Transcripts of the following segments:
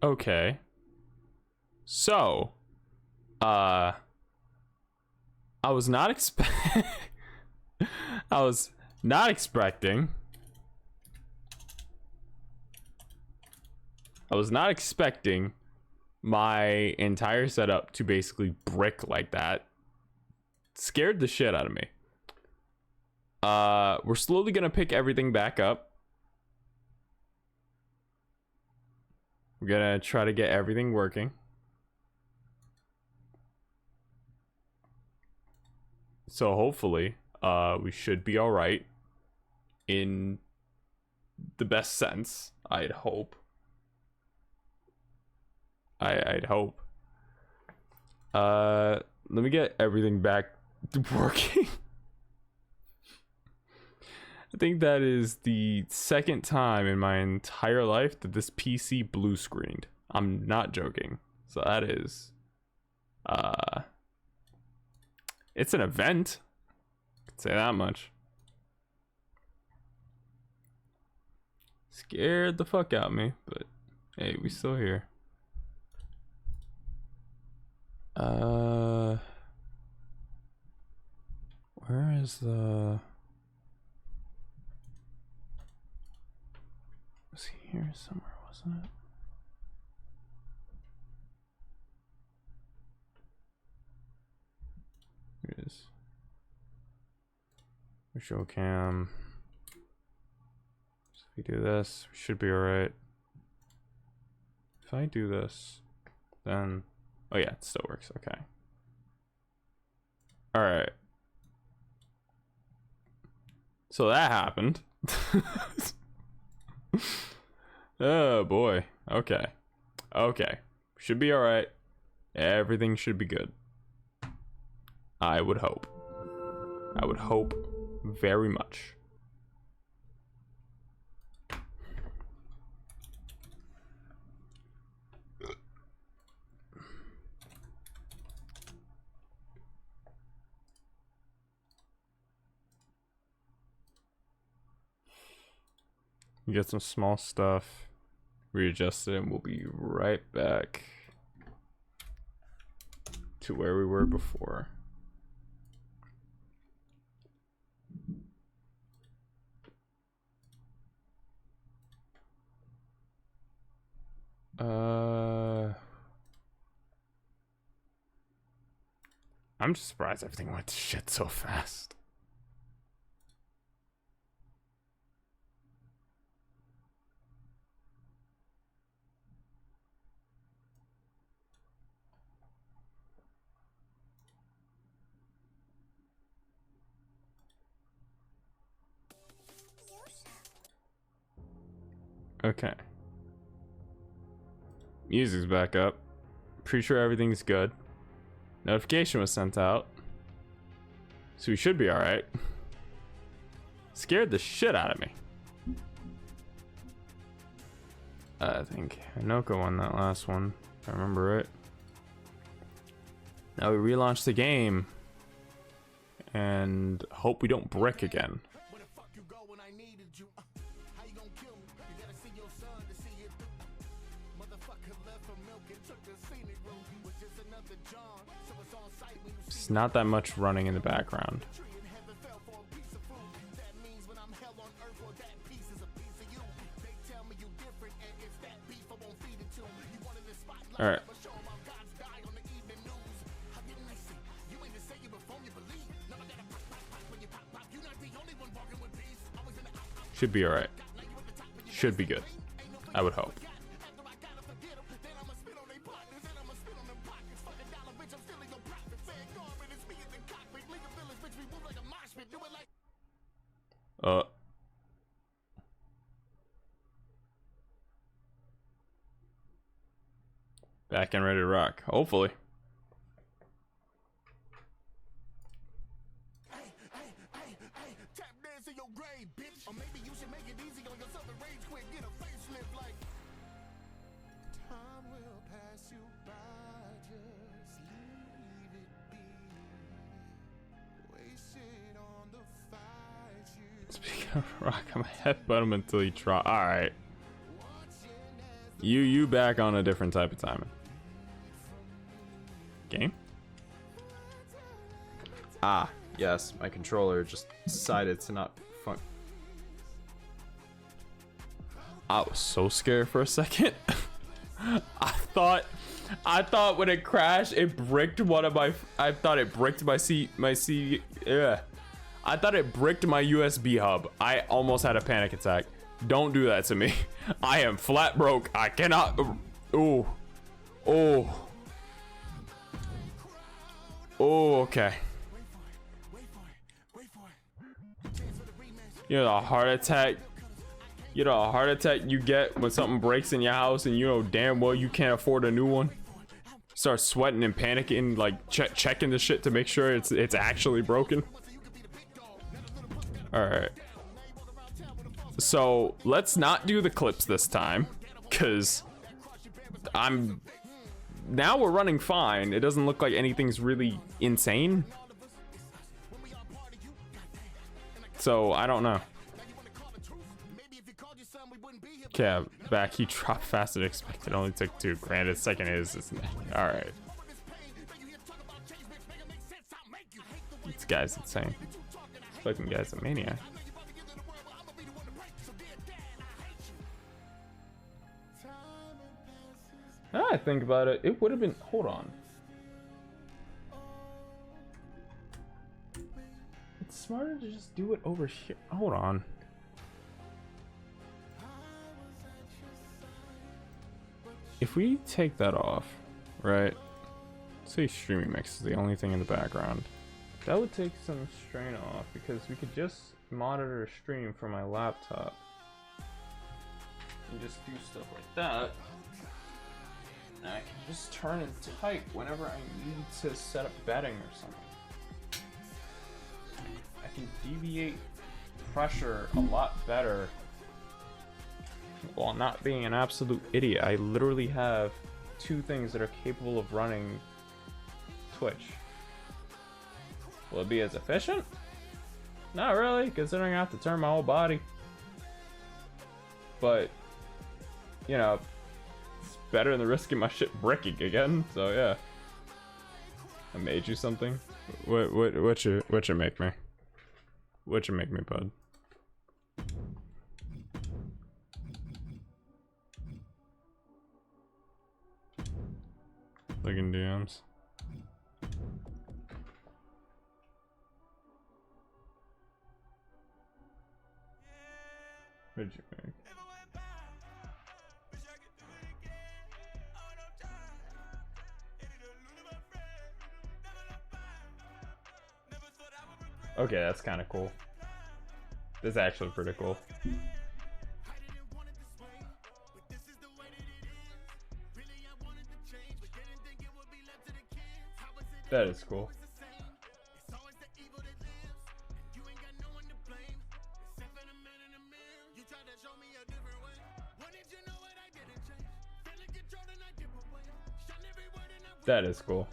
Okay. So, I was not expect I was not expecting my entire setup to basically brick like that. Scared the shit out of me. We're slowly gonna pick everything back up. We're gonna try to get everything working. So hopefully, we should be all right in the best sense. I'd hope. I'd hope. Let me get everything back working. I think that is the second time in my entire life that this PC blue screened. I'm not joking. So that is, it's an event. I can say that much. Scared the fuck out of me, but hey, we still here. Where is the... Was he here somewhere, wasn't it? Here it is. Show cam. So if we do this, we should be alright. If I do this, then... Oh yeah, it still works, okay. Alright. So that happened. Oh boy. Okay. Okay. Should be alright. Everything should be good. I would hope. I would hope very much. Get some small stuff, readjust it, and we'll be right back to where we were before. I'm just surprised everything went to shit so fast. Okay. Music's back up. Pretty sure everything's good. Notification was sent out. So we should be alright. Scared the shit out of me. I think Hinoka won that last one, if I remember right. Now we relaunch the game. And hope we don't brick again. It's not that much running in the background. All right. Should be all right. Should be good. I would hope. Back and ready to rock. Hopefully. Speaking of rock, I'm gonna headbutt him until he tries. Alright. You back on a different type of timing. Game? Ah, yes, my controller just decided to not fun. I was so scared for a second. I thought when it crashed, it bricked one of my. I thought it bricked my Yeah. I thought it bricked my USB hub. I almost had a panic attack. Don't do that to me. I am flat broke. I cannot. Oh. Oh. Oh, okay. You know the heart attack. You know a heart attack you get when something breaks in your house and you know damn well you can't afford a new one. Start sweating and panicking, like checking the shit to make sure it's actually broken. All right. So let's not do the clips this time, cause now we're running fine. It doesn't look like anything's really insane. So I don't know. Okay, back. He dropped faster than expected. Only took 2. Granted, second is all right. This guy's insane. This fucking guy's a maniac. Now I think about it, it would have been. Hold on. It's smarter to just do it over here. Hold on. If we take that off, right? Say streaming mix is the only thing in the background. That would take some strain off because we could just monitor a stream from my laptop and just do stuff like that. And I can just turn and type whenever I need to set up betting or something. I can deviate pressure a lot better while not being an absolute idiot. I literally have 2 things that are capable of running Twitch. Will it be as efficient? Not really, considering I have to turn my whole body. But, you know, it's better than risking my shit bricking again, so yeah. I made you something? What you make me? What you make me, bud? Look in DMs. What'd you make? Okay, that's kind of cool. This is actually pretty cool. That is cool. That is cool.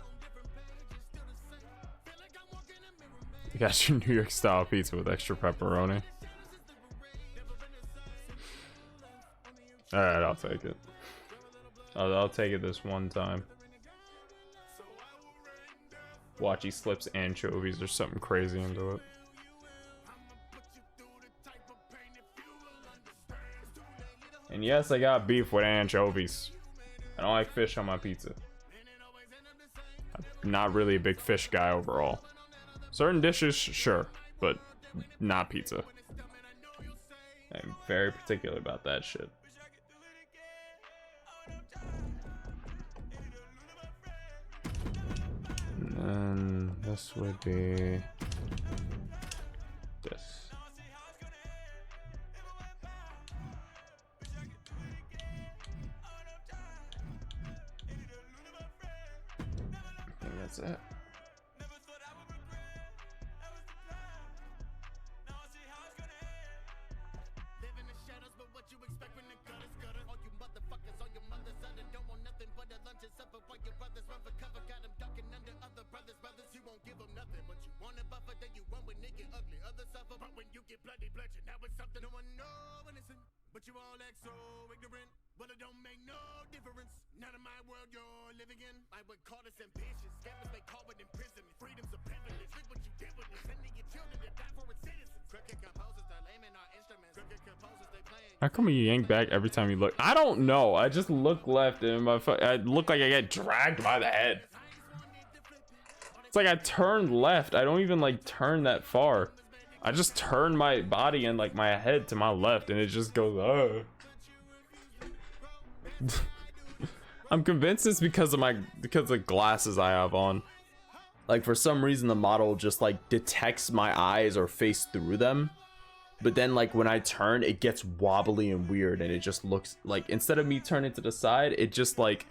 You got your New York style pizza with extra pepperoni. Alright, I'll take it. I'll take it this one time. Watch, he slips anchovies or something crazy into it. And yes, I got beef with anchovies. I don't like fish on my pizza. I'm not really a big fish guy overall. Certain dishes, sure, but not pizza. I'm very particular about that shit. And then this would be this. I think that's it. But you all act so ignorant. But it don't make no difference. None of my world you're living in. I would call this ambitious. Scammers may call it imprisonment. Freedom's a privilege. Look what you did with this. Sending your children to die for its citizens. Crooked composers, they're laming our instruments. Crooked composers, they playing. How come you yank back every time you look? I don't know. I just look left and I look like I get dragged by the head. It's like I turned left. I don't even like turn that far. I just turn my body and like my head to my left and it just goes, oh. I'm convinced it's because of the glasses I have on. Like for some reason the model just like detects my eyes or face through them. But then like when I turn, it gets wobbly and weird and it just looks like, instead of me turning to the side, it just like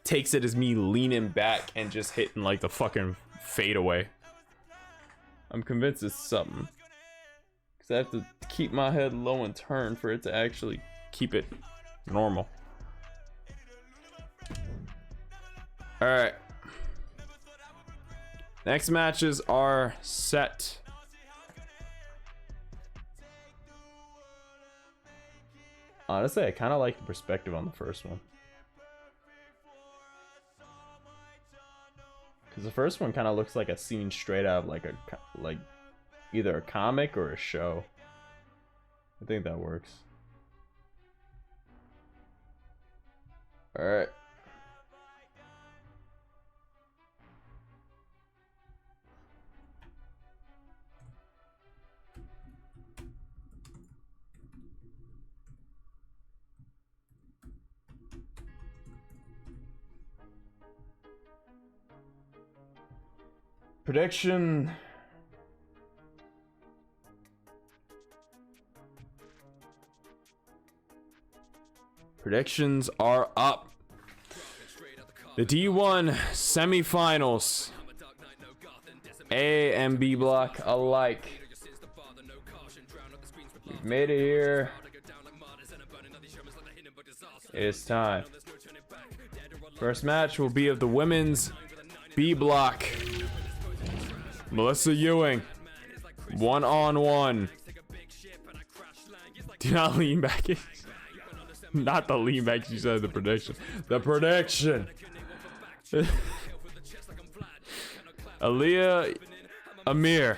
takes it as me leaning back and just hitting like the fucking fade away. I'm convinced it's something. Cause I have to keep my head low and turn for it to actually keep it normal. Alright. Next matches are set. Honestly, I kind of like the perspective on the first one. Because the first one kind of looks like a scene straight out of like either a comic or a show. I think that works. Alright. Prediction. Predictions are up. The D1 semifinals. A and B block alike. We've made it here. It's time. First match will be of the women's B block. Melissa Ewing, 1-on-1. Do not lean back. Not the lean back, she said the prediction. The prediction. Aaliyah Amir,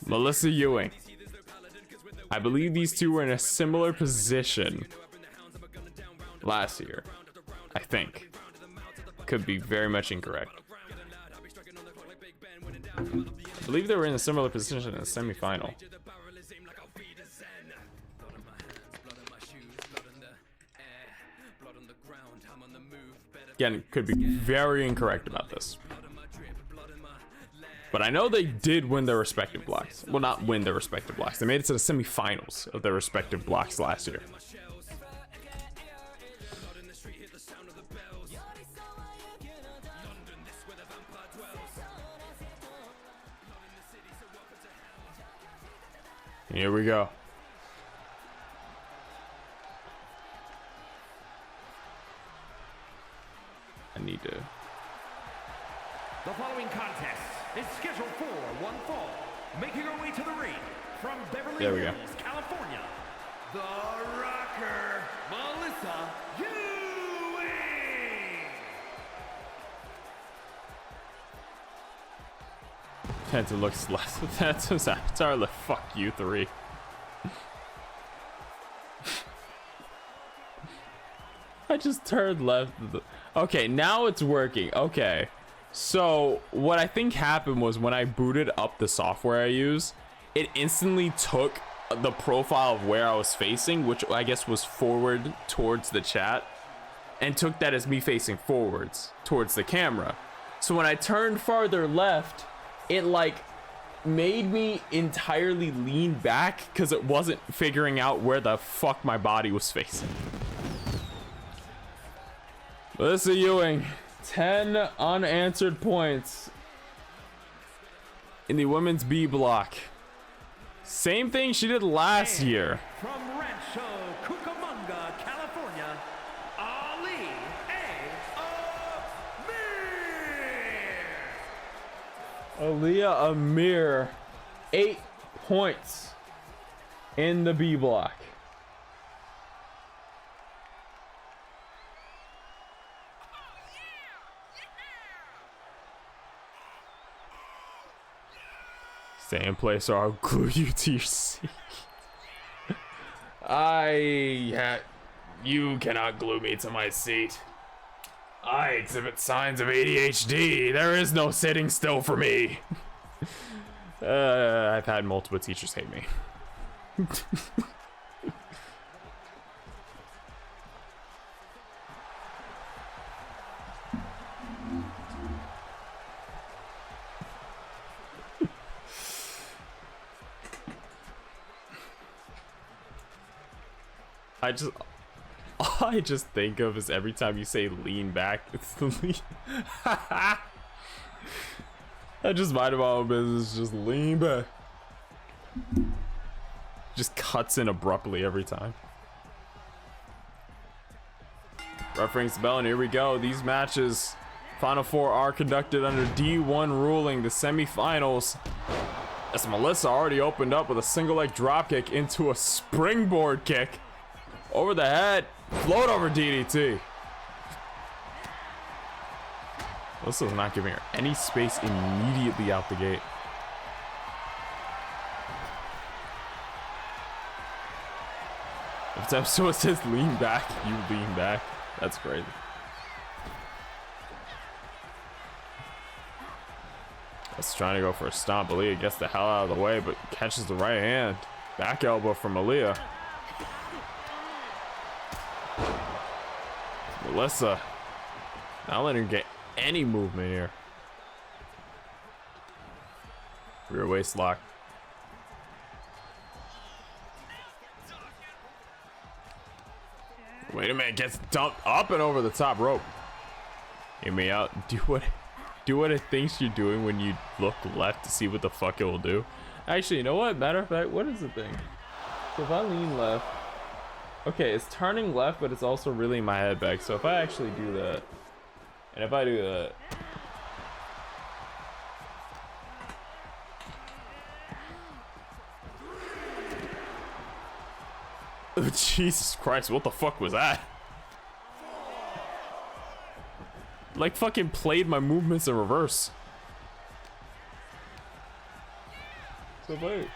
Melissa Ewing. I believe these two were in a similar position last year. I think. Could be very much incorrect. I believe they were in a similar position in the semifinal. Again, could be very incorrect about this. But I know they did win their respective blocks. Well, not win their respective blocks. They made it to the semifinals of their respective blocks last year. Here we go. I need to. The following contest is scheduled for one fall. Making her way to the ring from Beverly Hills, California, the Rocker, Melissa Ewing. Penta looks less. That's his avatar. Like, fuck you, 3. I just turned left. Okay, now it's working. Okay. So, what I think happened was when I booted up the software I use, it instantly took the profile of where I was facing, which I guess was forward towards the chat, and took that as me facing forwards towards the camera. So when I turned farther left, it like made me entirely lean back because it wasn't figuring out where the fuck my body was facing. Melissa Ewing, 10 unanswered points in the women's B block. Same thing she did last year. From Rancho Cucamonga, California, Ali Amir. Aaliyah Amir, 8 points in the B block. Stay in place or I'll glue you to your seat. You cannot glue me to my seat. I exhibit signs of ADHD. There is no sitting still for me. I've had multiple teachers hate me. All I just think of is every time you say lean back, it's the lean. I just mind my own business, just lean back. Just cuts in abruptly every time. Refereeing the bell, and here we go. These matches, Final Four, are conducted under D1 ruling. The semifinals, as Melissa already opened up with a single leg dropkick into a springboard kick. Over the head, float over DDT. Melissa's not giving her any space immediately out the gate. If time so it says lean back, you lean back. That's crazy. That's trying to go for a stomp. Aaliyah gets the hell out of the way, but catches the right hand. Back elbow from Aaliyah. Melissa not letting her get any movement here. Rear waist lock. Wait a minute, gets dumped up and over the top rope. Hear me out. Do what it thinks you're doing when you look left to see what the fuck it will do. Actually, you know what? Matter of fact, what is the thing? So if I lean left, okay, it's turning left, but it's also reeling my head back. So if I actually do that, and if I do that, oh, Jesus Christ, what the fuck was that? Like fucking played my movements in reverse. So wait.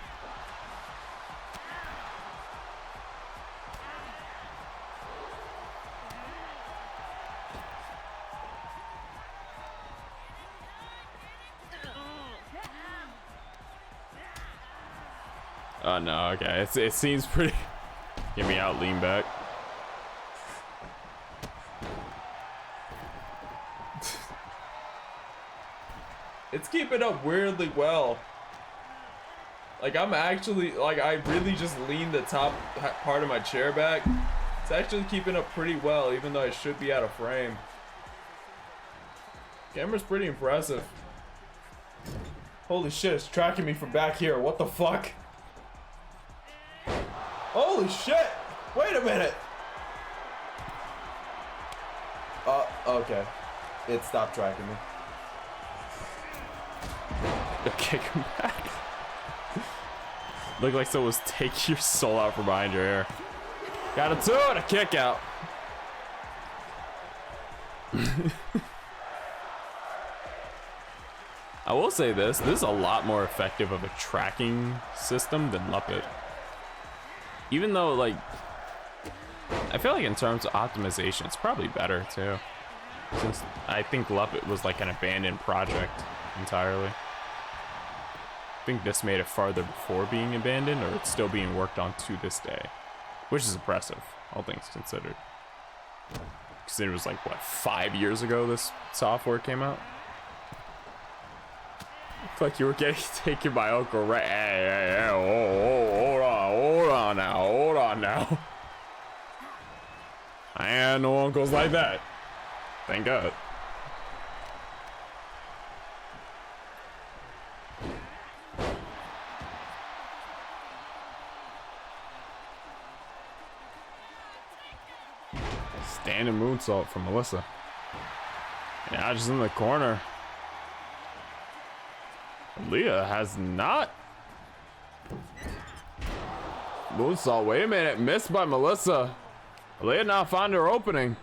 Oh no, okay. It seems pretty. Get me out, lean back. It's keeping up weirdly well. Like I'm actually, like I really just leaned the top part of my chair back. It's actually keeping up pretty well, even though I should be out of frame. Camera's pretty impressive. Holy shit, it's tracking me from back here. What the fuck? Holy shit! Wait a minute! Okay. It stopped tracking me. Kick him back. Look like someone's taking your soul out from behind your hair. Got a 2 and a kick out. I will say this is a lot more effective of a tracking system than Luppet. Even though, like, I feel like in terms of optimization, it's probably better too. Since I think Luppet was like an abandoned project entirely. I think this made it farther before being abandoned, or it's still being worked on to this day. Which is impressive, all things considered. Because it was like, what, 5 years ago this software came out? It's like you were getting taken by Uncle Ray. Hey, hold on now. I had no uncles like that. Thank God. Standing moonsault from Melissa. Yeah, just in the corner. Leah has not. Moonsault, wait a minute, missed by Melissa. Leah not found her opening.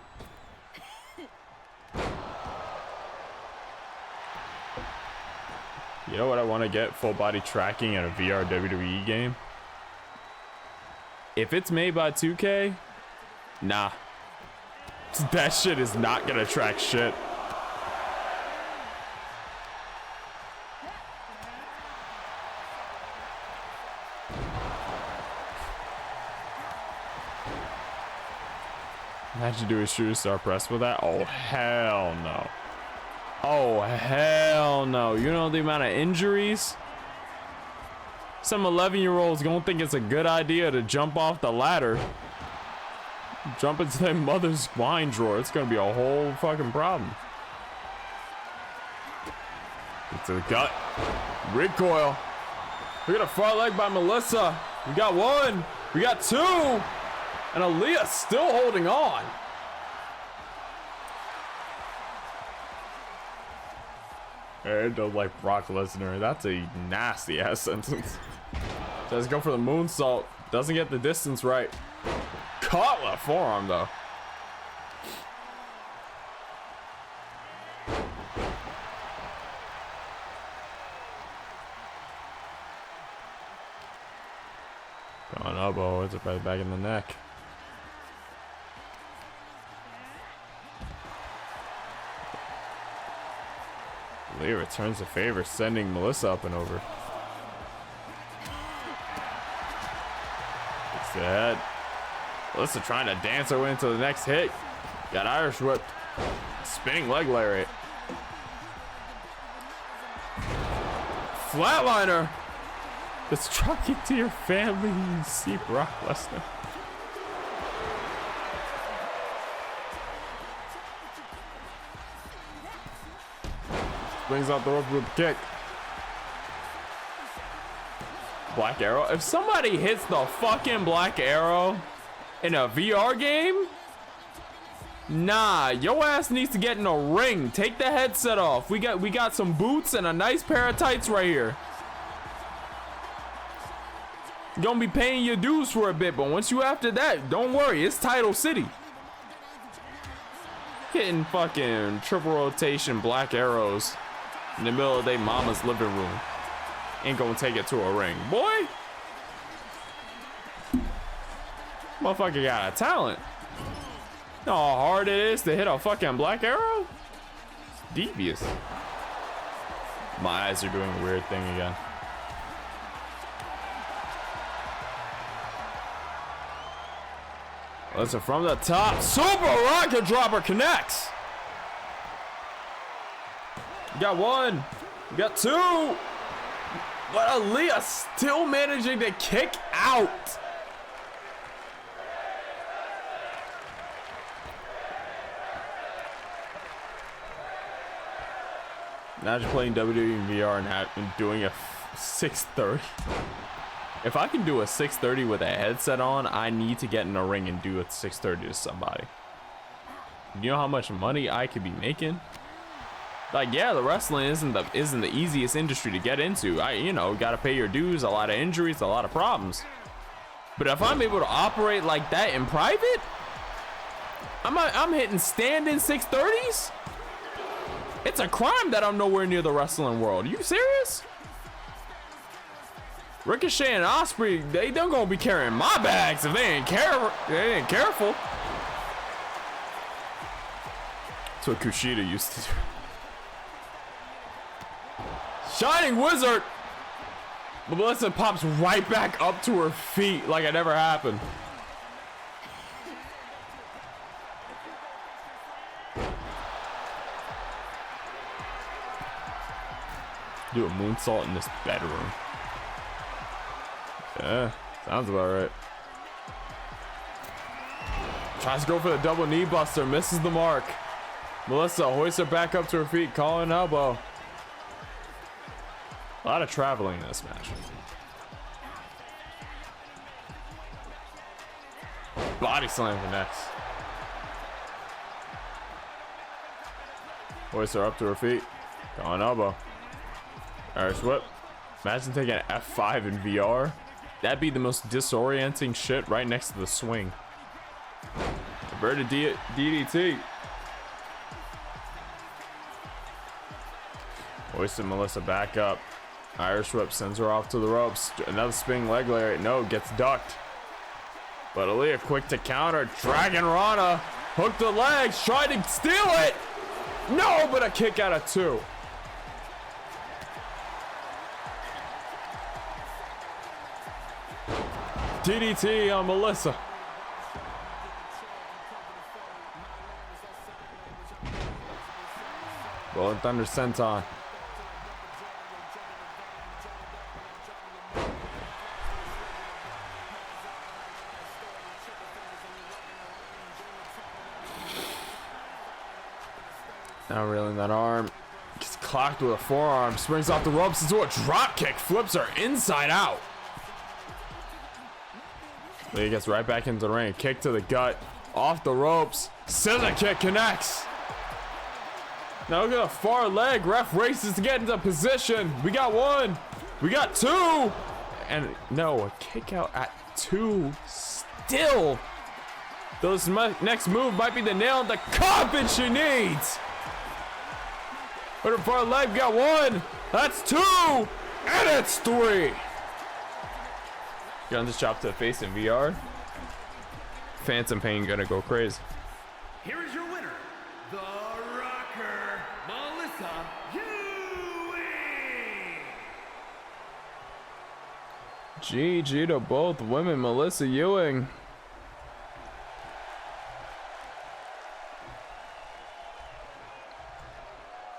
You know what I want to get? Full body tracking in a VR WWE game. If it's made by 2K, nah. That shit is not gonna track shit. Imagine doing shooter star press with that. Oh, hell no. Oh, hell no. You know the amount of injuries? Some 11-year-olds gonna think it's a good idea to jump off the ladder. Jump into their mother's wine drawer. It's gonna be a whole fucking problem. Get to the gut. Recoil. We got a far leg by Melissa. We got one. We got two. And Aaliyah still holding on. And like Brock Lesnar. That's a nasty ass sentence. Let's go for the moonsault. Doesn't get the distance right. Caught left forearm though. Going elbow. It's right back in the neck. Leah returns the favor, sending Melissa up and over. It's the head. Melissa trying to dance her way into the next hit. Got Irish whipped. Spinning leg lariat. Flatliner. Let's truck it to your family. You see Brock Lesnar. Brings out the rope with a kick. Black arrow. If somebody hits the fucking black arrow in a VR game, nah, your ass needs to get in a ring. Take the headset off. We got some boots and a nice pair of tights right here. You're gonna be paying your dues for a bit, but once you after that, don't worry, it's Title City. Hitting fucking triple rotation black arrows in the middle of their mama's living room. Ain't gonna take it to a ring. Boy! Motherfucker got a talent. You know how hard it is to hit a fucking black arrow? It's devious. My eyes are doing a weird thing again. Listen from the top. Super rocket dropper connects. We got one. We got two. But Aaliyah still managing to kick out. Imagine playing WWE in VR and doing a 630. If I can do a 630 with a headset on, I need to get in a ring and do a 630 to somebody. You know how much money I could be making? Like, yeah, the wrestling isn't the easiest industry to get into. You know, gotta pay your dues, a lot of injuries, a lot of problems. But if I'm able to operate like that in private, I'm hitting standing 630s. It's a crime that I'm nowhere near the wrestling world. Are you serious? Ricochet and Osprey, they don't gonna be carrying my bags if they ain't careful. That's what Kushida used to do. Shining Wizard! But Melissa pops right back up to her feet like it never happened. Do a moonsault in this bedroom. Yeah, sounds about right. Tries to go for the double knee buster, misses the mark. Melissa hoists her back up to her feet, calling an elbow. A lot of traveling in this match. Body slam connects. Hoists her up to her feet, calling elbow. Irish whip. Imagine taking an F5 in VR. That'd be the most disorienting shit right next to the swing. Converted DDT. Hoisted Melissa back up. Irish whip sends her off to the ropes. Another spinning leg lariat. No, gets ducked. But Aaliyah quick to counter. Dragon Rana. Hooked the legs. Tried to steal it. No, but a kick out of 2. DDT on Melissa. Rolling Thunder Senton. Now reeling that arm. Gets clocked with a forearm. Springs off the ropes into a drop kick. Flips her inside out. Lee gets right back into the ring. Kick to the gut. Off the ropes. Scissor kick connects. Now look at the far leg. Ref races to get into position. We got 1. We got 2. And no, a kick out at 2 still. This next move might be the nail in the coffin she needs. But her far leg, we got 1. That's 2. And it's 3. Gun to chop to the face in VR. Phantom Pain gonna go crazy. Here is your winner, the Rocker, Melissa Ewing. GG to both women, Melissa Ewing.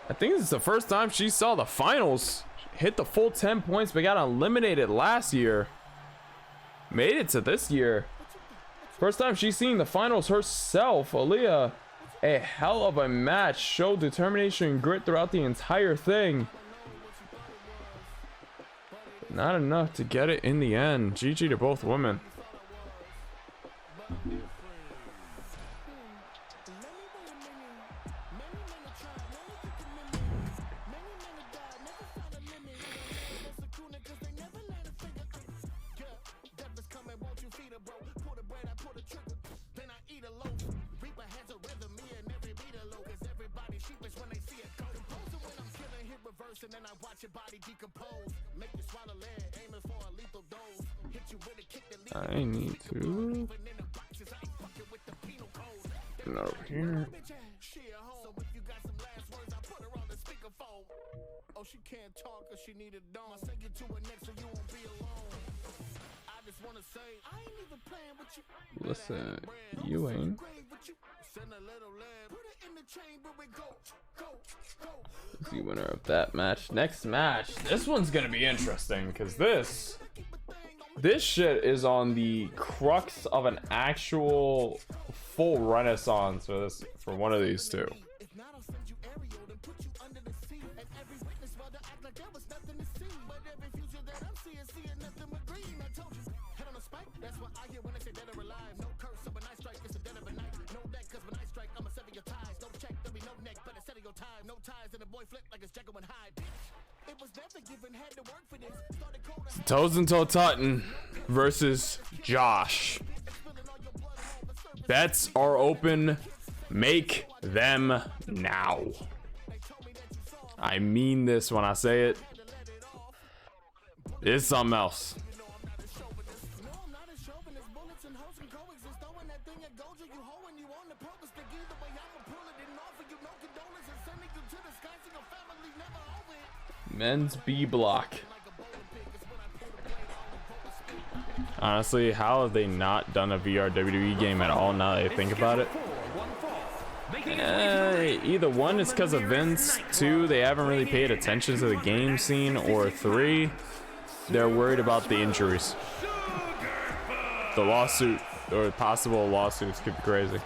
I think this is the first time she saw the finals. Hit the full 10 points, but got eliminated last year. Made it to this year. First time she's seen the finals herself. Aaliyah, a hell of a match. Showed determination and grit throughout the entire thing. But not enough to get it in the end. GG to both women. And then I watch your body decompose. Make you swallow lead, aiming for a lethal dose. Hit you with a kick that I need to get over here. So if you got some last words, I put her on the speakerphone. Oh, she can't talk cause she need a dome. I'll send you to her next so you won't be alone. I just wanna say, I ain't even playing with you. Listen, Ewing. Send a little lead, put it in the chamber and go. Is the winner of that match. Next match. This one's gonna be interesting because this shit is on the crux of an actual full renaissance for one of these two. Toes and Toe Tutton versus Josh. Bets are open. Make them now. I mean this when I say it. It's something else. Men's B block. Honestly, how have they not done a VR WWE game at all now that I think about it? Either one, it's because of Vince. 2, they haven't really paid attention to the game scene. Or 3, they're worried about the injuries. The lawsuit, or possible lawsuits, could be crazy.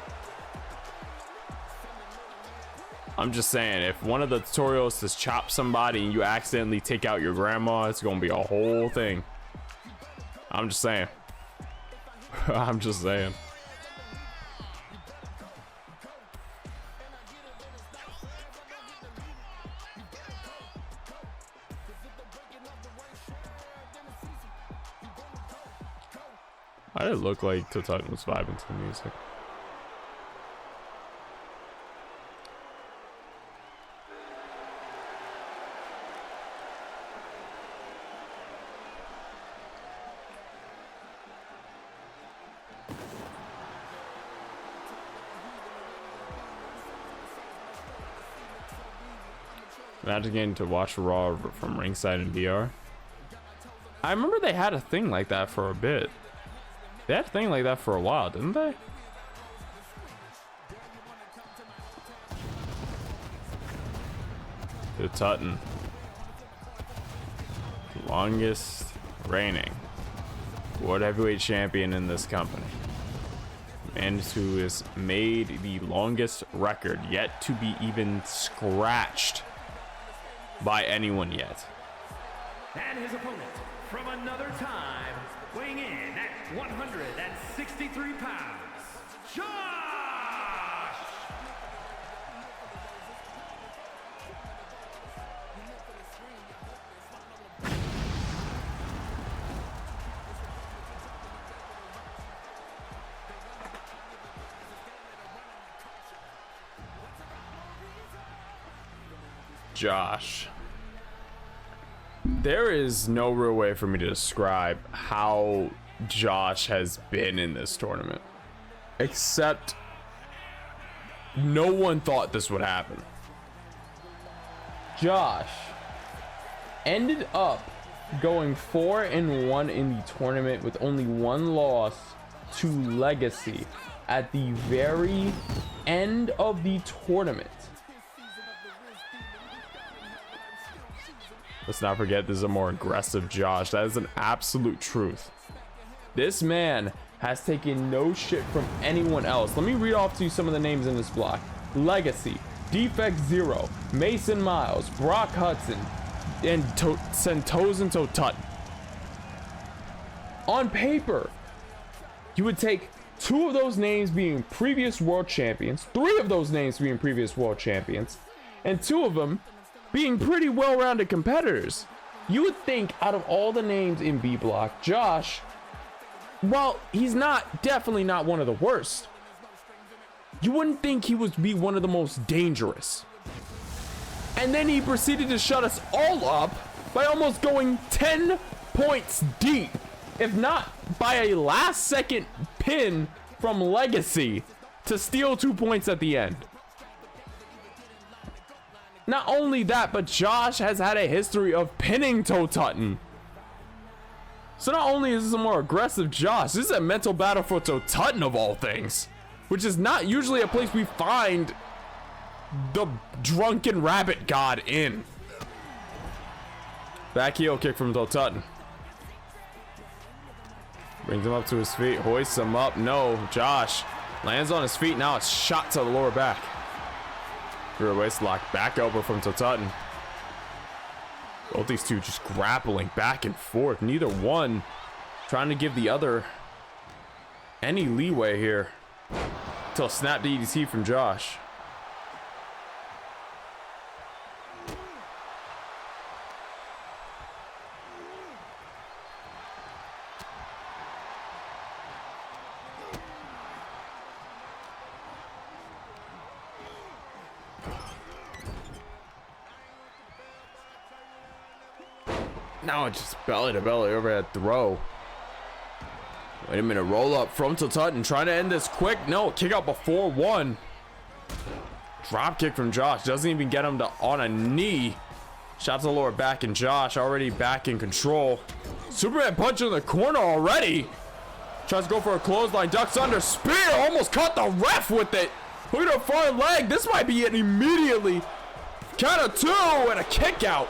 I'm just saying, if one of the tutorials is chop somebody and you accidentally take out your grandma, it's gonna be a whole thing. I'm just saying. I'm just saying. I didn't look like Tutut was vibing to the music. Imagine getting to watch Raw from ringside in VR. I remember they had a thing like that for a bit. They had a thing like that for a while, didn't they? The Tutton. Longest reigning World Heavyweight Champion in this company. Man who has made the longest record yet to be even scratched by anyone yet. And his opponent from another time, weighing in at 163 pounds, Josh! Josh. There is no real way for me to describe how Josh has been in this tournament. Except no one thought this would happen. Josh ended up going 4-1 in the tournament with only one loss to Legacy at the very end of the tournament. Let's not forget, this is a more aggressive Josh. That is an absolute truth. This man has taken no shit from anyone else. Let me read off to you some of the names in this block. Legacy, Defect Zero, Mason Miles, Brock Hudson, and Sentozen Tutton. On paper, you would take 2 of those names being previous world champions, 3 of those names being previous world champions, and 2 of them being pretty well-rounded competitors. You would think out of all the names in B block, Josh, well, he's definitely not one of the worst. You wouldn't think he would be one of the most dangerous. And then he proceeded to shut us all up by almost going 10 points deep, if not by a last-second pin from Legacy to steal 2 points at the end. Not only that, but Josh has had a history of pinning Tutton. So not only is this a more aggressive Josh, this is a mental battle for Tutton of all things, which is not usually a place we find the drunken rabbit god in. Back heel kick from Tutton. Brings him up to his feet, hoists him up. No, Josh lands on his feet. Now it's shot to the lower back. Rear waist lock, back elbow from Tutton. Both these two just grappling back and forth. Neither one trying to give the other any leeway here. Till snap DDT from Josh. Now it's just belly to belly overhead throw. Wait a minute, roll up from Tutton, trying to end this quick. No, kick out before 1. Drop kick from Josh, doesn't even get him to on a knee. Shot to the lower back, and Josh already back in control. Superman punch in the corner already. Tries to go for a clothesline, ducks under, spear, almost caught the ref with it. Look at her far leg, this might be it immediately. Count of 2 and a kick out.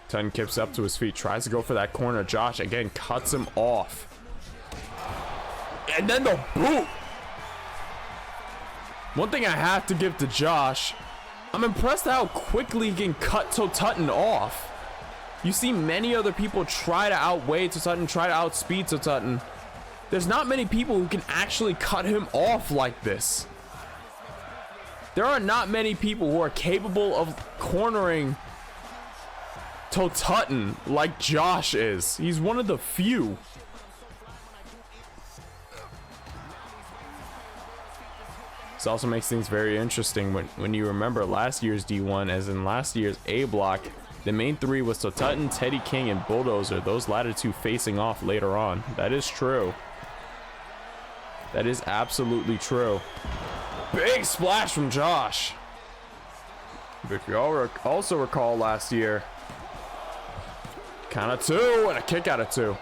Tutton kips up to his feet, tries to go for that corner. Josh again cuts him off. And then the boot. One thing I have to give to Josh, I'm impressed how quickly he can cut Tutton off. You see many other people try to outweigh Tutton, try to outspeed Tutton. There's not many people who can actually cut him off like this. There are not many people who are capable of cornering Tutton like Josh is. He's one of the few. This also makes things very interesting when you remember last year's D1, as in last year's A block, the main 3 was Tutton, Teddy King, and Bulldozer. Those latter 2 facing off later on. That is true. That is absolutely true. Big splash from Josh. If you all also recall last year, count of 2 and a kick out of 2.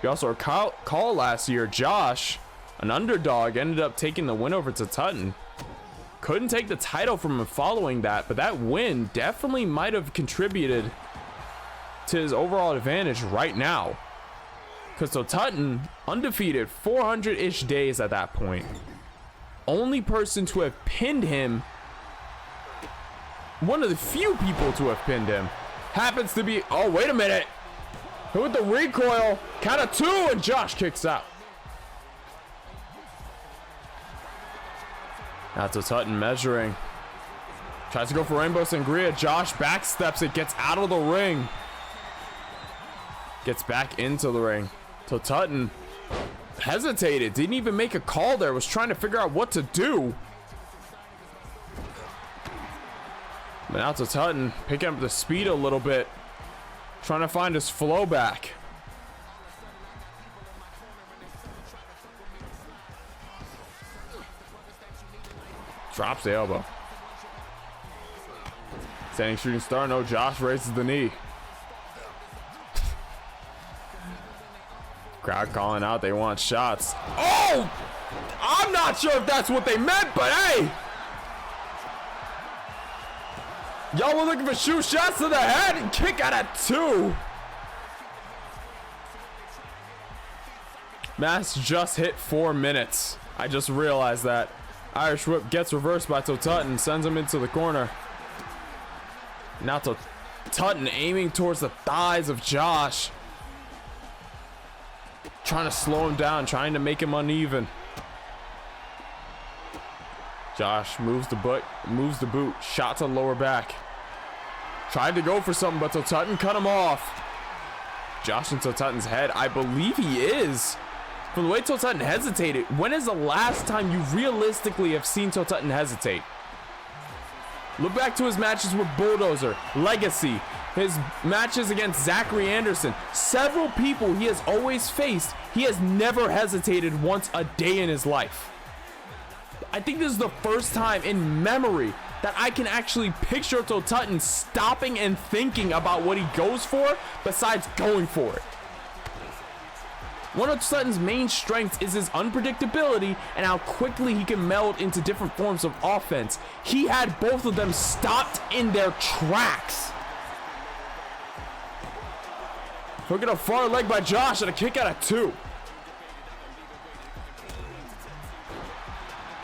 You also recall last year, Josh, an underdog, ended up taking the win over to Tutton. Couldn't take the title from him following that, but that win definitely might have contributed to his overall advantage right now. Because Tutton, undefeated, 400-ish days at that point. Only person to have pinned him, one of the few people to have pinned him, happens to be, oh, wait a minute. With the recoil, count of 2, and Josh kicks out. That's Tutton measuring. Tries to go for Rainbow Sangria. Josh backsteps it, gets out of the ring. Gets back into the ring. Tutton hesitated, didn't even make a call there, was trying to figure out what to do. But now Tutton picking up the speed a little bit, trying to find his flow back. Drops the elbow. Standing shooting star, no, Josh raises the knee. Crowd calling out, they want shots. Oh! I'm not sure if that's what they meant, but hey! Y'all were looking for shoot shots to the head and kick out at 2. Match just hit 4 minutes. I just realized that. Irish whip gets reversed by Tutton, sends him into the corner. Now Tutton aiming towards the thighs of Josh. Trying to slow him down, trying to make him uneven. Josh moves the boot, shot to the lower back. Tried to go for something, but Tutton cut him off. Josh into Tutton's head, I believe he is. From the way Tutton hesitated, when is the last time you realistically have seen Tutton hesitate? Look back to his matches with Bulldozer, Legacy, his matches against Zachary Anderson. Several people he has always faced, he has never hesitated once a day in his life. I think this is the first time in memory that I can actually picture Tutton stopping and thinking about what he goes for besides going for it. One of Tutton's main strengths is his unpredictability and how quickly he can meld into different forms of offense. He had both of them stopped in their tracks. Hook at a far leg by Josh and a kick out of 2.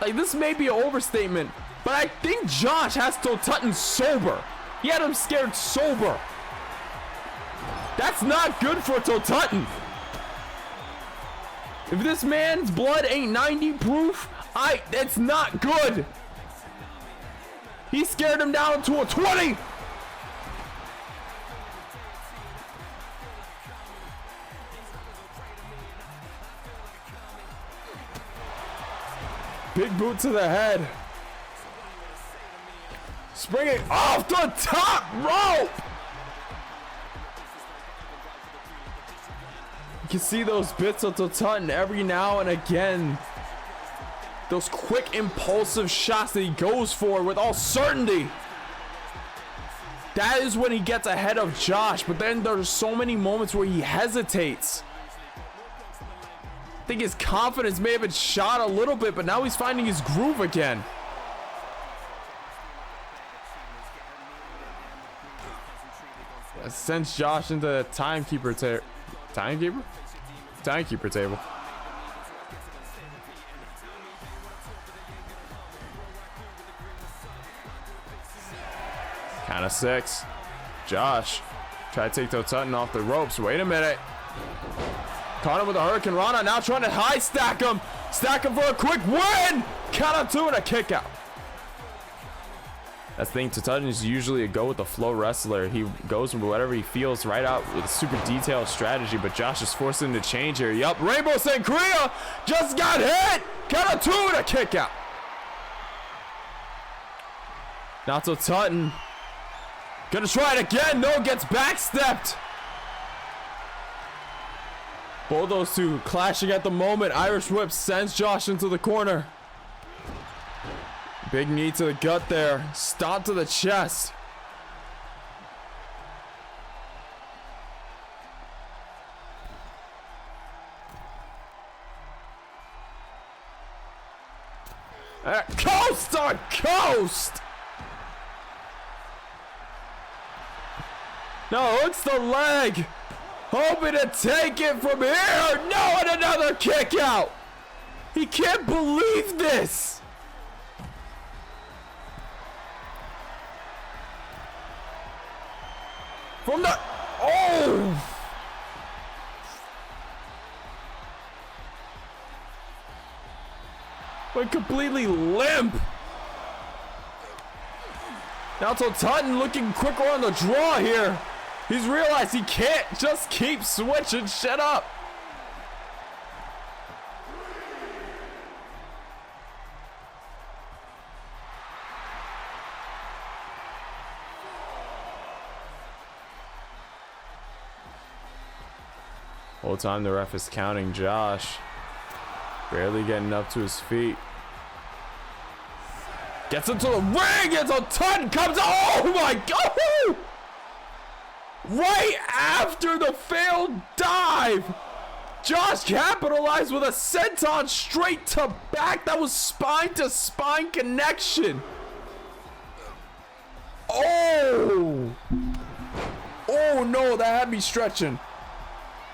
Like, this may be an overstatement, but I think Josh has Tutton sober. He had him scared sober. That's not good for Tutton. If this man's blood ain't 90 proof, it's not good. He scared him down to a 20. Big boot to the head. Springing off the top rope. You can see those bits of Tutton every now and again. Those quick, impulsive shots that he goes for with all certainty. That is when he gets ahead of Josh, but then there's so many moments where he hesitates. I think his confidence may have been shot a little bit, but now he's finding his groove again. That sends Josh into the timekeeper table. Count of 6. Josh try to take Tutton off the ropes. Wait a minute. Caught him with a Hurricane Rana. Now trying to high stack him. Stack him for a quick win. Count of 2 and a kick out. That's the thing. Tutton is usually a go with the flow wrestler. He goes with whatever he feels right out with a super detailed strategy. But Josh is forced him to change here. Yup. Rainbow Sangria just got hit. Count of 2 and a kick out. Now Tutton gonna try it again. No, gets backstepped. Both those two clashing at the moment. Irish whip sends Josh into the corner. Big knee to the gut there. Stomp to the chest. Coast to coast. No, hooks the leg. Hoping to take it from here. No, and another kick out. He can't believe this. From the... Oh! Went completely limp. Now to Tutton looking quicker on the draw here. He's realized he can't just keep switching shit up. Whole time the ref is counting Josh. Barely getting up to his feet. Gets into the ring, and so Tutton comes. Oh my god! Right after the failed dive, Josh capitalized with a senton straight to back. That was spine to spine connection. Oh! Oh no, that had me stretching.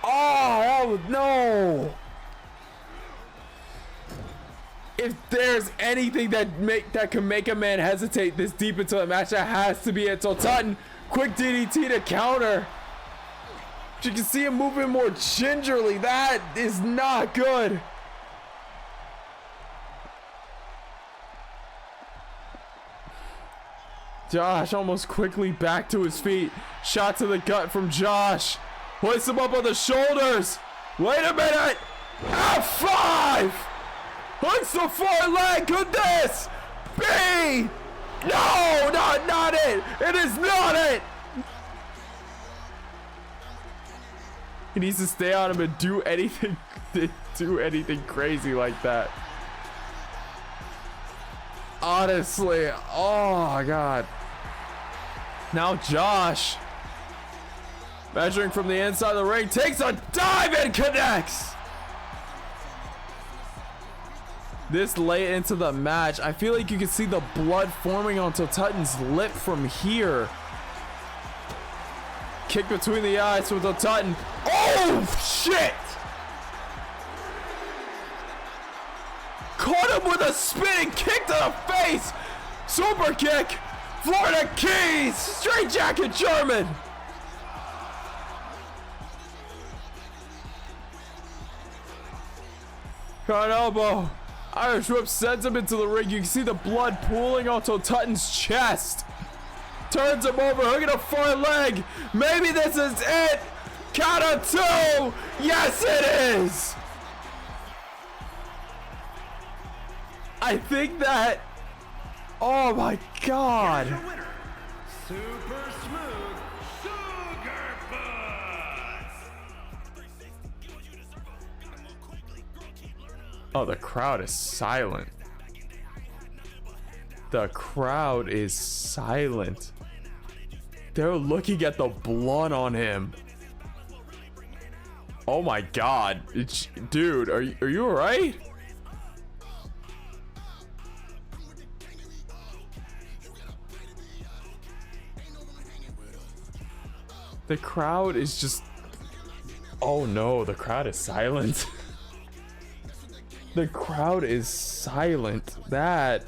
Oh no! If there's anything that can make a man hesitate this deep into the match, that has to be it. So Tutton, quick DDT to counter. But you can see him moving more gingerly. That is not good. Josh almost quickly back to his feet. Shot to the gut from Josh. Hoists him up on the shoulders. Wait a minute. F5. Hooks the foreleg. Could this be? No, not it. It is not it. He needs to stay on him and do anything crazy like that. Honestly, oh my god. Now Josh, measuring from the inside of the ring, takes a dive and connects. This late into the match, I feel like you can see the blood forming onto Tutton's lip from here. Kick between the eyes with the Tutton. Oh shit! Caught him with a spinning kick to the face. Super kick. Florida Keys. Straight jacket German. Front elbow. Irish whip sends him into the ring. You can see the blood pooling onto Tutton's chest. Turns him over, hooking a far leg. Maybe this is it. Count of two. Yes, it is. I think that. Oh my god. Here's your winner, Super Smooth Sugar Buzz. Oh, the crowd is silent. The crowd is silent. They're looking at the blood on him. Oh my god. Dude, are you alright? The crowd is just... Oh no, the crowd is silent. The crowd is silent. That...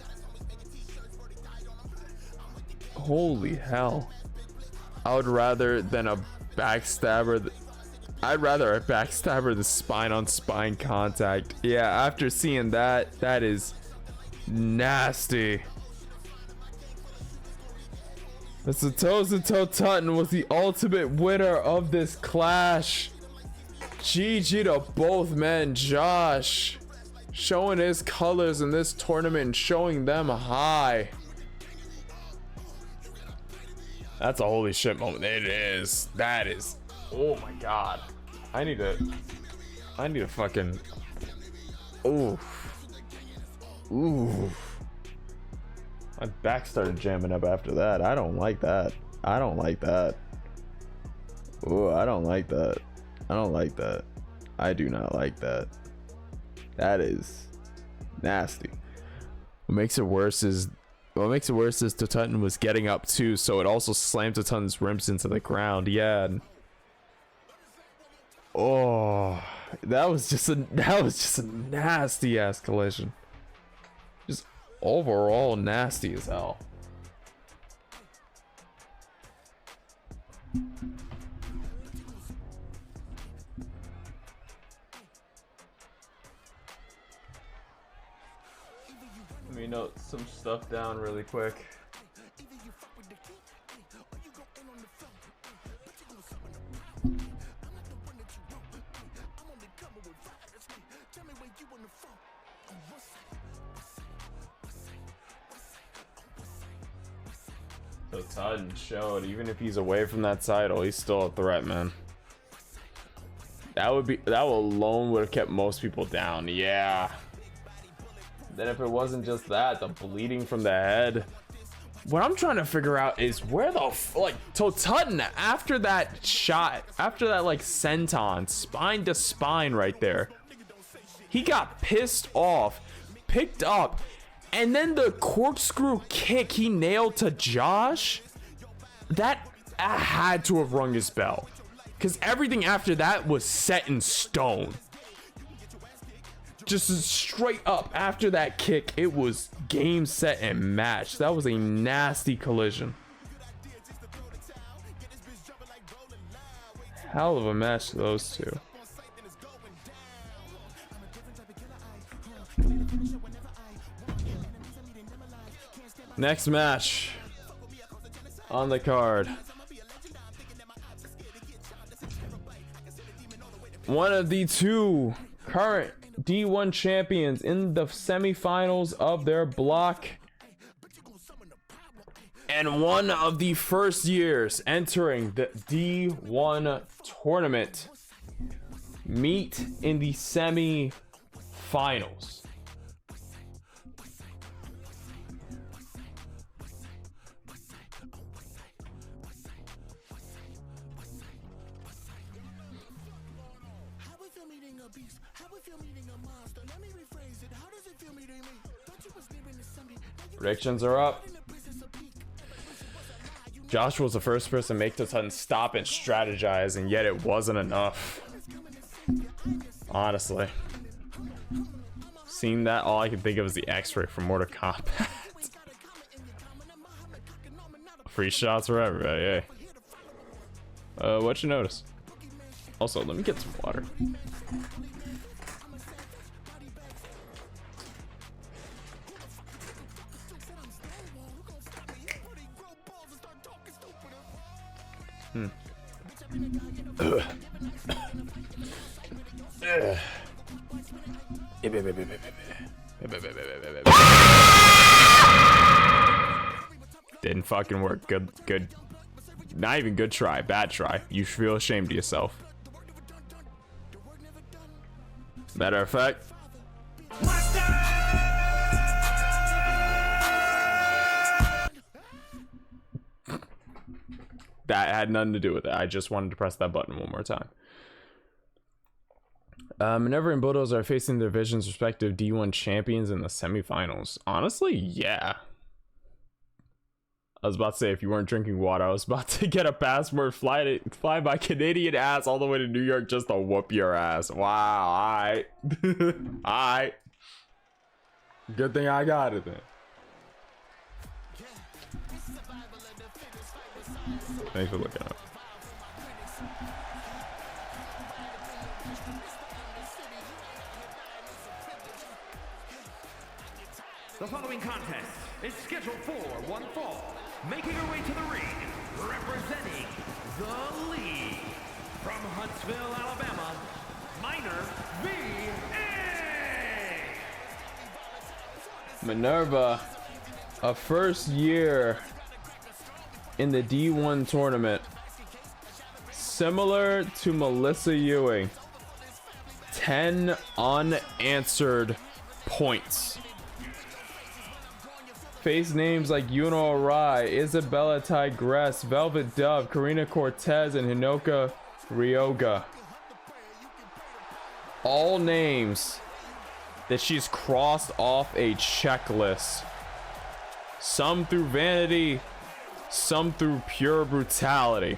Holy hell. I would rather than a backstabber... I'd rather a backstabber than spine on spine contact. Yeah, after seeing that, that is nasty. Mr. Toe-to-Toe Tutton was the ultimate winner of this clash. GG to both men. Josh showing his colors in this tournament, showing them high. That's a holy shit moment. It is. That is. Oh my god. I need to I need a fucking. Ooh. Ooh. My back started jamming up after that. I don't like that. I don't like that. Ooh, I don't like that. I don't like that. I do not like that. That is nasty. What makes it worse is Tututton was getting up too, so it also slammed Tututton's rims into the ground. Yeah. Oh, that was just a nasty ass collision. Just overall nasty as hell. Let me note some stuff down really quick. So Tutton showed, even if he's away from that title, he's still a threat, man. That alone would have kept most people down. Yeah. Then if it wasn't just that, the bleeding from the head. What I'm trying to figure out is where the Tutton, after that shot, after that like senton, spine to spine right there, he got pissed off, picked up, and then the corkscrew kick he nailed to Josh, that had to have rung his bell, because everything after that was set in stone. Just straight up after that kick, it was game, set, and match. That was a nasty collision. Hell of a match, those two. Next match on the card. One of the two current D1 champions in the semifinals of their block, and one of the first years entering the D1 tournament meet in the semi-finals. Predictions are up. Josh was the first person to make Tutton stop and strategize, and yet it wasn't enough. Honestly. Seeing that, all I can think of is the X-ray from Mortal Kombat. Free shots for everybody, hey. What'd you notice? Also, let me get some water. Didn't fucking work. Good. Not even good try. Bad try. You feel ashamed of yourself. Matter of fact. That had nothing to do with it. I just wanted to press that button one more time. Minerva and Bulldozer are facing their division's respective D1 champions in the semifinals. Honestly, yeah. I was about to say, if you weren't drinking water, I was about to get a passport, fly my Canadian ass all the way to New York just to whoop your ass. Wow, alright. Alright. Good thing I got it then. Thanks for looking up. The following contest is scheduled for one fall. Making her way to the ring, representing the league, from Huntsville, Alabama, Minor V.A. Minerva, a first year in the D1 tournament, similar to Melissa Ewing, 10 unanswered points. Face names like Yuno Arai, Isabella Tigress, Velvet Dove, Karina Cortez, and Hinoka Ryoga. All names that she's crossed off a checklist. Some through vanity, some through pure brutality.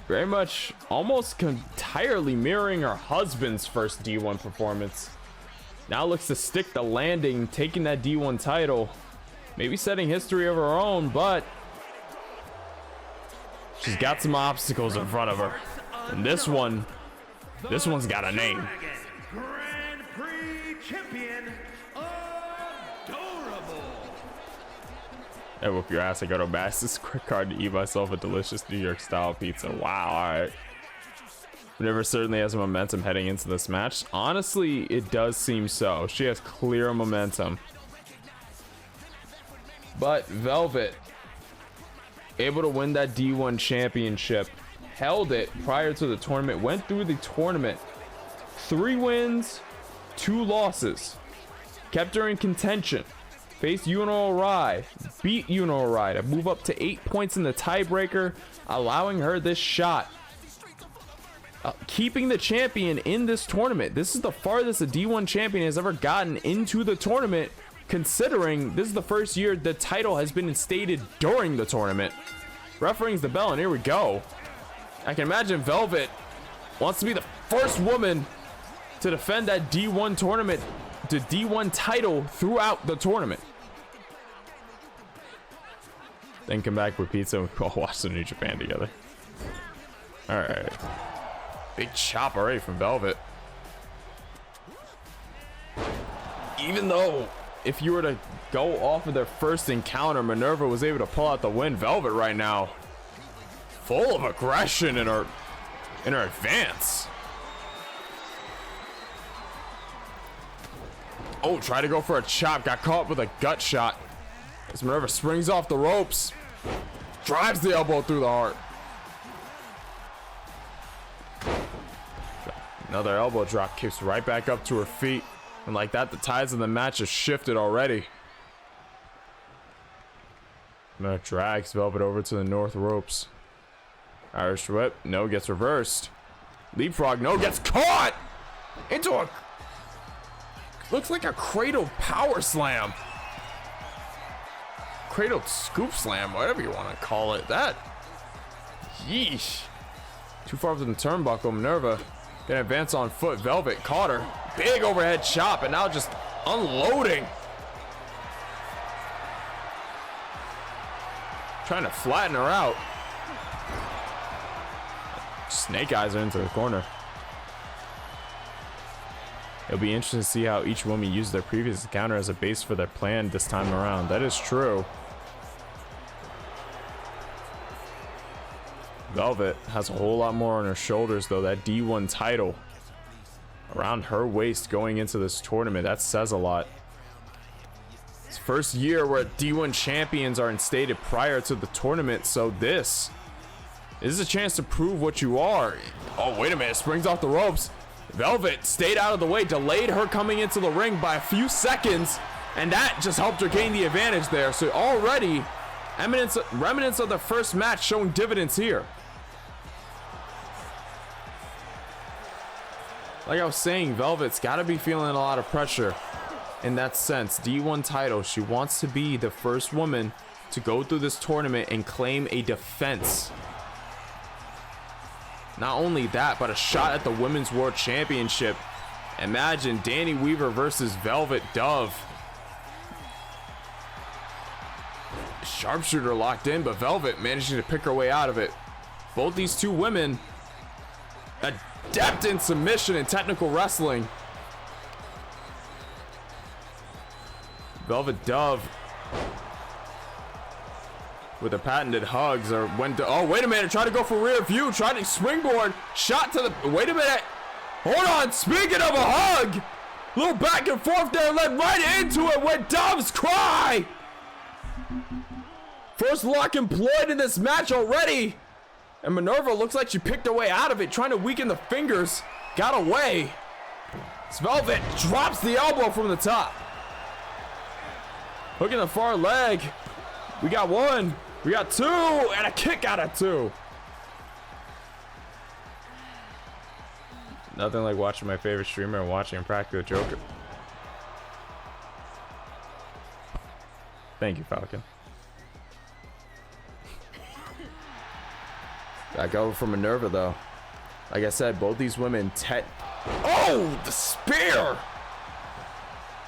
Very much almost entirely mirroring her husband's first D1 performance. Now looks to stick the landing, taking that D1 title. Maybe setting history of her own, but she's got some obstacles in front of her. And this one's got a name. Grand Prix champion, Adorable. I whoop your ass. I go to Mass's quick card to eat myself a delicious New York style pizza. Wow, alright. Minerva certainly has momentum heading into this match. Honestly, it does seem so. She has clear momentum. But Velvet, able to win that D1 championship, held it prior to the tournament, went through the tournament. 3 wins, 2 losses. Kept her in contention. Faced Yuno Arai, beat Yuno Arai to move up to 8 points in the tiebreaker, allowing her this shot. Keeping the champion in this tournament. This is the farthest a D1 champion has ever gotten into the tournament, considering this is the first year the title has been instated during the tournament. Ref rings the bell, and here we go. I can imagine Velvet wants to be the first woman to defend that D1 tournament, the D1 title throughout the tournament. Then come back with pizza and we'll all watch the New Japan together. All right. Big chop already from Velvet. Even though if you were to go off of their first encounter, Minerva was able to pull out the win. Velvet right now full of aggression in her advance. Oh, tried to go for a chop, got caught with a gut shot. As Minerva springs off the ropes, drives the elbow through the heart. Another elbow drop, kicks right back up to her feet. And like that, the tides of the match have shifted already. Minerva drags Velvet over to the north ropes. Irish whip, no, gets reversed. Leapfrog, no, gets caught into a, looks like a cradle power slam. Cradle scoop slam, whatever you want to call it. That, yeesh. Too far from the turnbuckle. Minerva gonna advance on foot. Velvet caught her. Big overhead chop, and now just unloading. Trying to flatten her out. Snake eyes her into the corner. It'll be interesting to see how each woman used their previous encounter as a base for their plan this time around. That is true. Velvet has a whole lot more on her shoulders, though. That D1 title around her waist going into this tournament, that says a lot. It's first year where D1 champions are instated prior to the tournament, so this is a chance to prove what you are. Oh, wait a minute, springs off the ropes. Velvet stayed out of the way, delayed her coming into the ring by a few seconds, and that just helped her gain the advantage there. So already remnants of the first match showing dividends here. Like I was saying, Velvet's got to be feeling a lot of pressure in that sense. D1 title, she wants to be the first woman to go through this tournament and claim a defense. Not only that, but a shot at the Women's World Championship. Imagine Danny Weaver versus Velvet Dove. Sharpshooter locked in, but Velvet managing to pick her way out of it. Both these two women adept in submission and technical wrestling. Velvet Dove with the patented hugs, or went to, oh wait a minute, try to go for rear view, try to springboard, shot to the, wait a minute, hold on, speaking of a hug, little back and forth there, led right into it with Dove's cry. First lock employed in this match already. And Minerva looks like she picked her way out of it, trying to weaken the fingers. Got away. Velvet drops the elbow from the top. Hooking the far leg. We got one. We got two. And a kick out of two. Nothing like watching my favorite streamer and watching him practice the Joker. Thank you, Falcon. Back over from Minerva, though. Like I said, both these women, oh, the spear!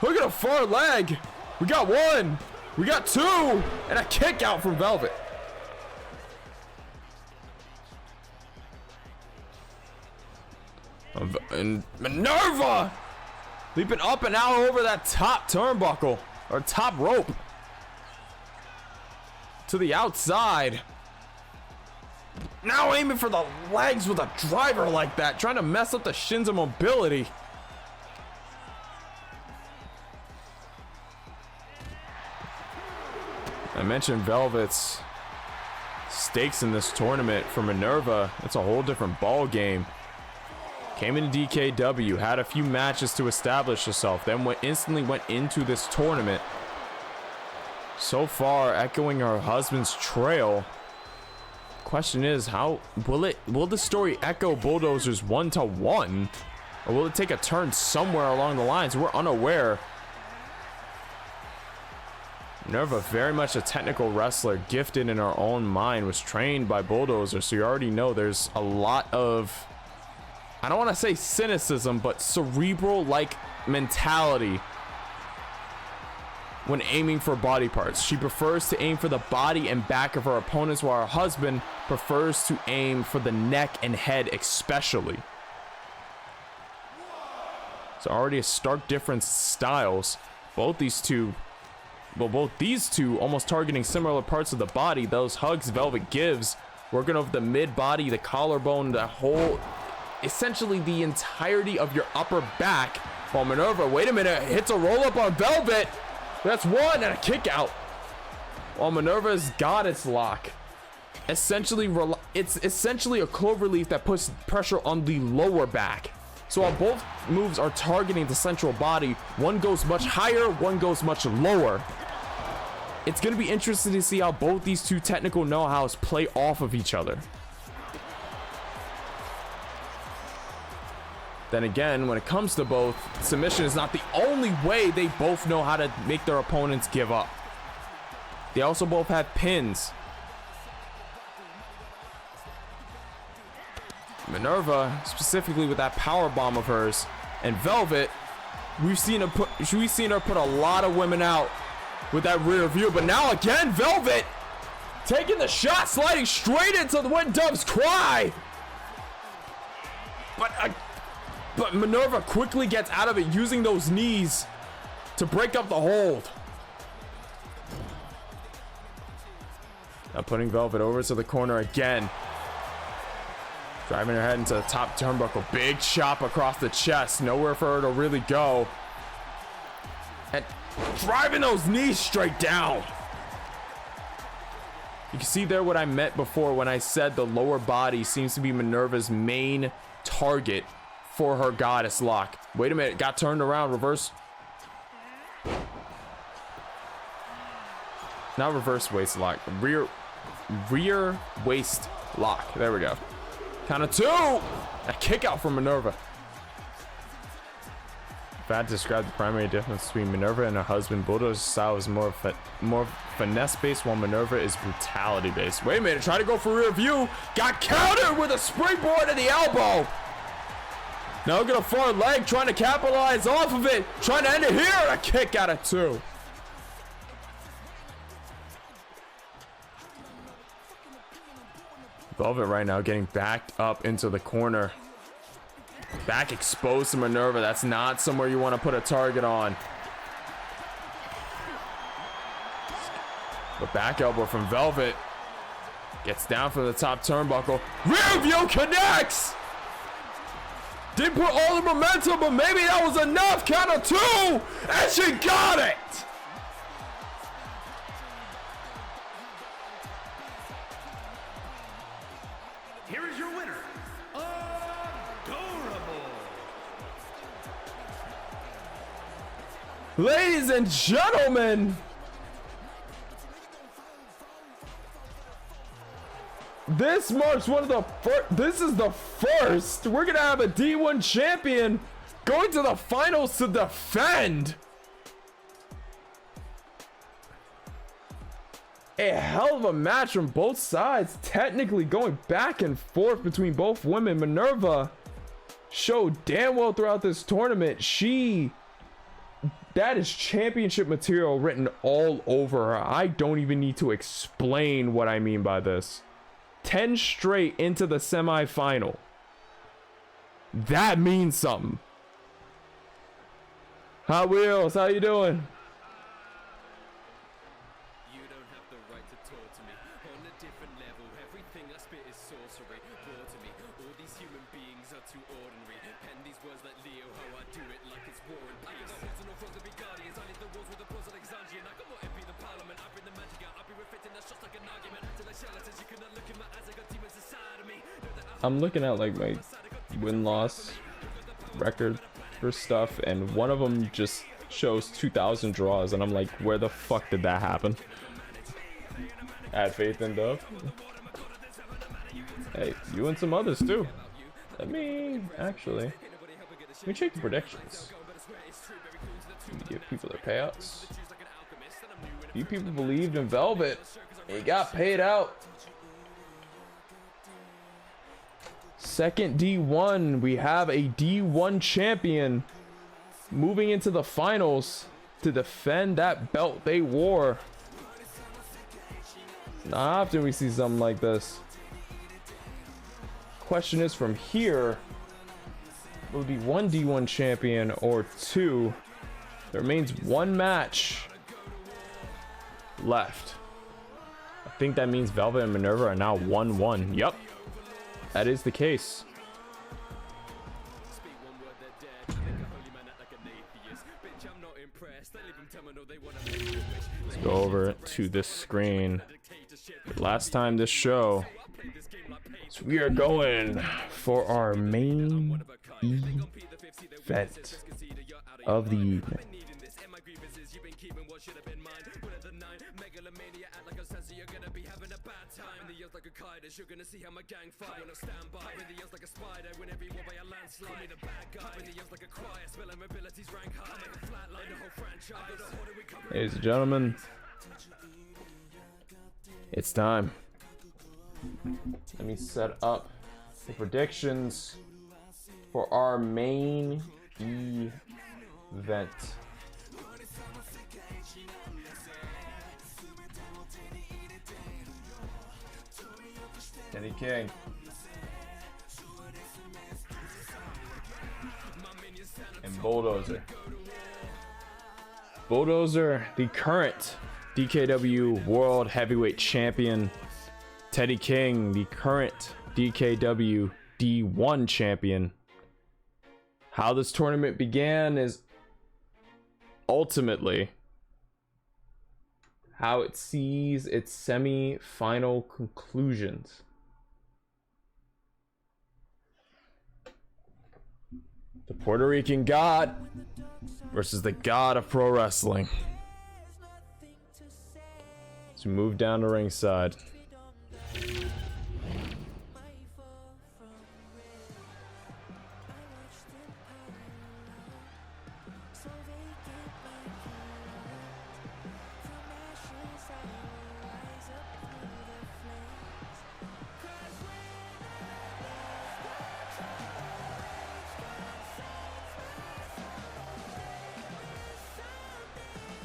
Look at a far leg. We got one. We got two. And a kick out from Velvet. And Minerva leaping up and out over that top turnbuckle, or top rope, to the outside. Now aiming for the legs with a driver like that, trying to mess up the shins of mobility. I mentioned Velvet's stakes in this tournament. For Minerva, it's a whole different ball game. Came into DKW, had a few matches to establish herself, then instantly went into this tournament. So far, echoing her husband's trail. Question is, how will the story echo Bulldozer's 1-to-1, or will it take a turn somewhere along the lines? We're unaware. Minerva, very much a technical wrestler, gifted in her own mind, was trained by Bulldozer, so you already know there's a lot of, I don't want to say cynicism, but cerebral-like mentality when aiming for body parts. She prefers to aim for the body and back of her opponents, while her husband prefers to aim for the neck and head especially. So already a stark difference in styles. Both these two almost targeting similar parts of the body. Those hugs Velvet gives, working over the mid-body, the collarbone, the whole, essentially the entirety of your upper back. While Minerva, wait a minute, hits a roll-up on Velvet. That's one, and a kick out. While Minerva's goddess lock, essentially, it's essentially a cloverleaf that puts pressure on the lower back. So while both moves are targeting the central body, one goes much higher, one goes much lower. It's going to be interesting to see how both these two technical know-hows play off of each other. Then again, when it comes to both, submission is not the only way they both know how to make their opponents give up. They also both have pins. Minerva, specifically with that power bomb of hers, and Velvet, we've seen her put a lot of women out with that rear view. But now again, Velvet taking the shot, sliding straight into the When Doves Cry. But Minerva quickly gets out of it, using those knees to break up the hold. Now putting Velvet over to the corner again. Driving her head into the top turnbuckle. Big chop across the chest. Nowhere for her to really go. And driving those knees straight down. You can see there what I meant before when I said the lower body seems to be Minerva's main target for her goddess lock. Wait a minute, got turned around, reverse. Not reverse waist lock, rear waist lock. There we go. Count of two. A kick out from Minerva. If I had to describe the primary difference between Minerva and her husband, Bulldozer's style is more finesse based, while Minerva is brutality based. Wait a minute, try to go for rear view. Got countered with a springboard to the elbow. Now look at a far leg, trying to capitalize off of it. Trying to end it here. A kick out of two. Velvet right now getting backed up into the corner. Back exposed to Minerva. That's not somewhere you want to put a target on. The back elbow from Velvet. Gets down from the top turnbuckle. Rear view connects! Didn't put all the momentum, but maybe that was enough. Count of two, and she got it! here is your winner, Adorable. Ladies and gentlemen, this marks one of the first. This is the first. We're gonna have a D1 champion going to the finals to defend. A hell of a match from both sides, technically going back and forth between both women. Minerva showed damn well throughout this tournament. That is championship material written all over her. I don't even need to explain what I mean by this. 10 straight into the semifinal. That means something. Hot Wheels, how you doing? You don't have the right to talk to me on a different level. Everything I spit is sorcery. Bore to me. All these human beings are too ordinary. Pen these words like Leo, how I do it like it's war and peace. I got no frogs to be guardians. I leave the walls with the pros of Alexandria. I got more MP than Parliament. I bring the magic out. I'll be reflecting that shots like an argument. Until I charlatans, you cannot look in my eyes. I got demons inside of me. I'm looking at like my win-loss record for stuff, and one of them just shows 2,000 draws, and I'm like, where the fuck did that happen? Add faith in Dove. Hey, you and some others too. Let me check the predictions. Let me give people their payouts. You people believed in Velvet. It got paid out. Second D1, we have a D1 champion moving into the finals to defend that belt they wore. Not often we see something like this. Question is, from here, will it be one D1 champion or two? There remains one match left. I think that means Velvet and Minerva are now 1-1. Yep, that is the case. Let's go over to this screen. Last time this show, so we are going for our main event of the evening. Ladies and gentlemen, it's time. Let me set up the predictions for our main event. Teddy King. And Bulldozer. Bulldozer, the current DKW World Heavyweight Champion. Teddy King, the current DKW D1 Champion. How this tournament began is ultimately how it sees its semi-final conclusions. The Puerto Rican God versus the God of pro wrestling. Let's move down to ringside.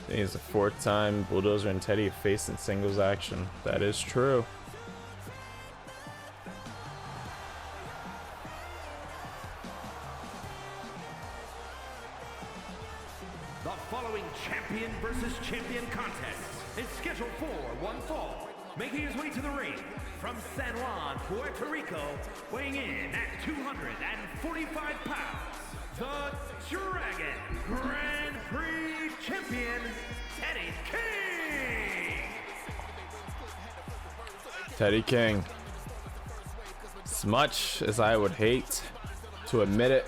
I think it's the fourth time Bulldozer and Teddy have faced in singles action. That is true. The following champion versus champion contest is scheduled for one fall. Making his way to the ring from San Juan, Puerto Rico, weighing in at 245 pounds, the Dragon Grand Prix champion, Teddy King. Teddy King, As much as I would hate to admit it,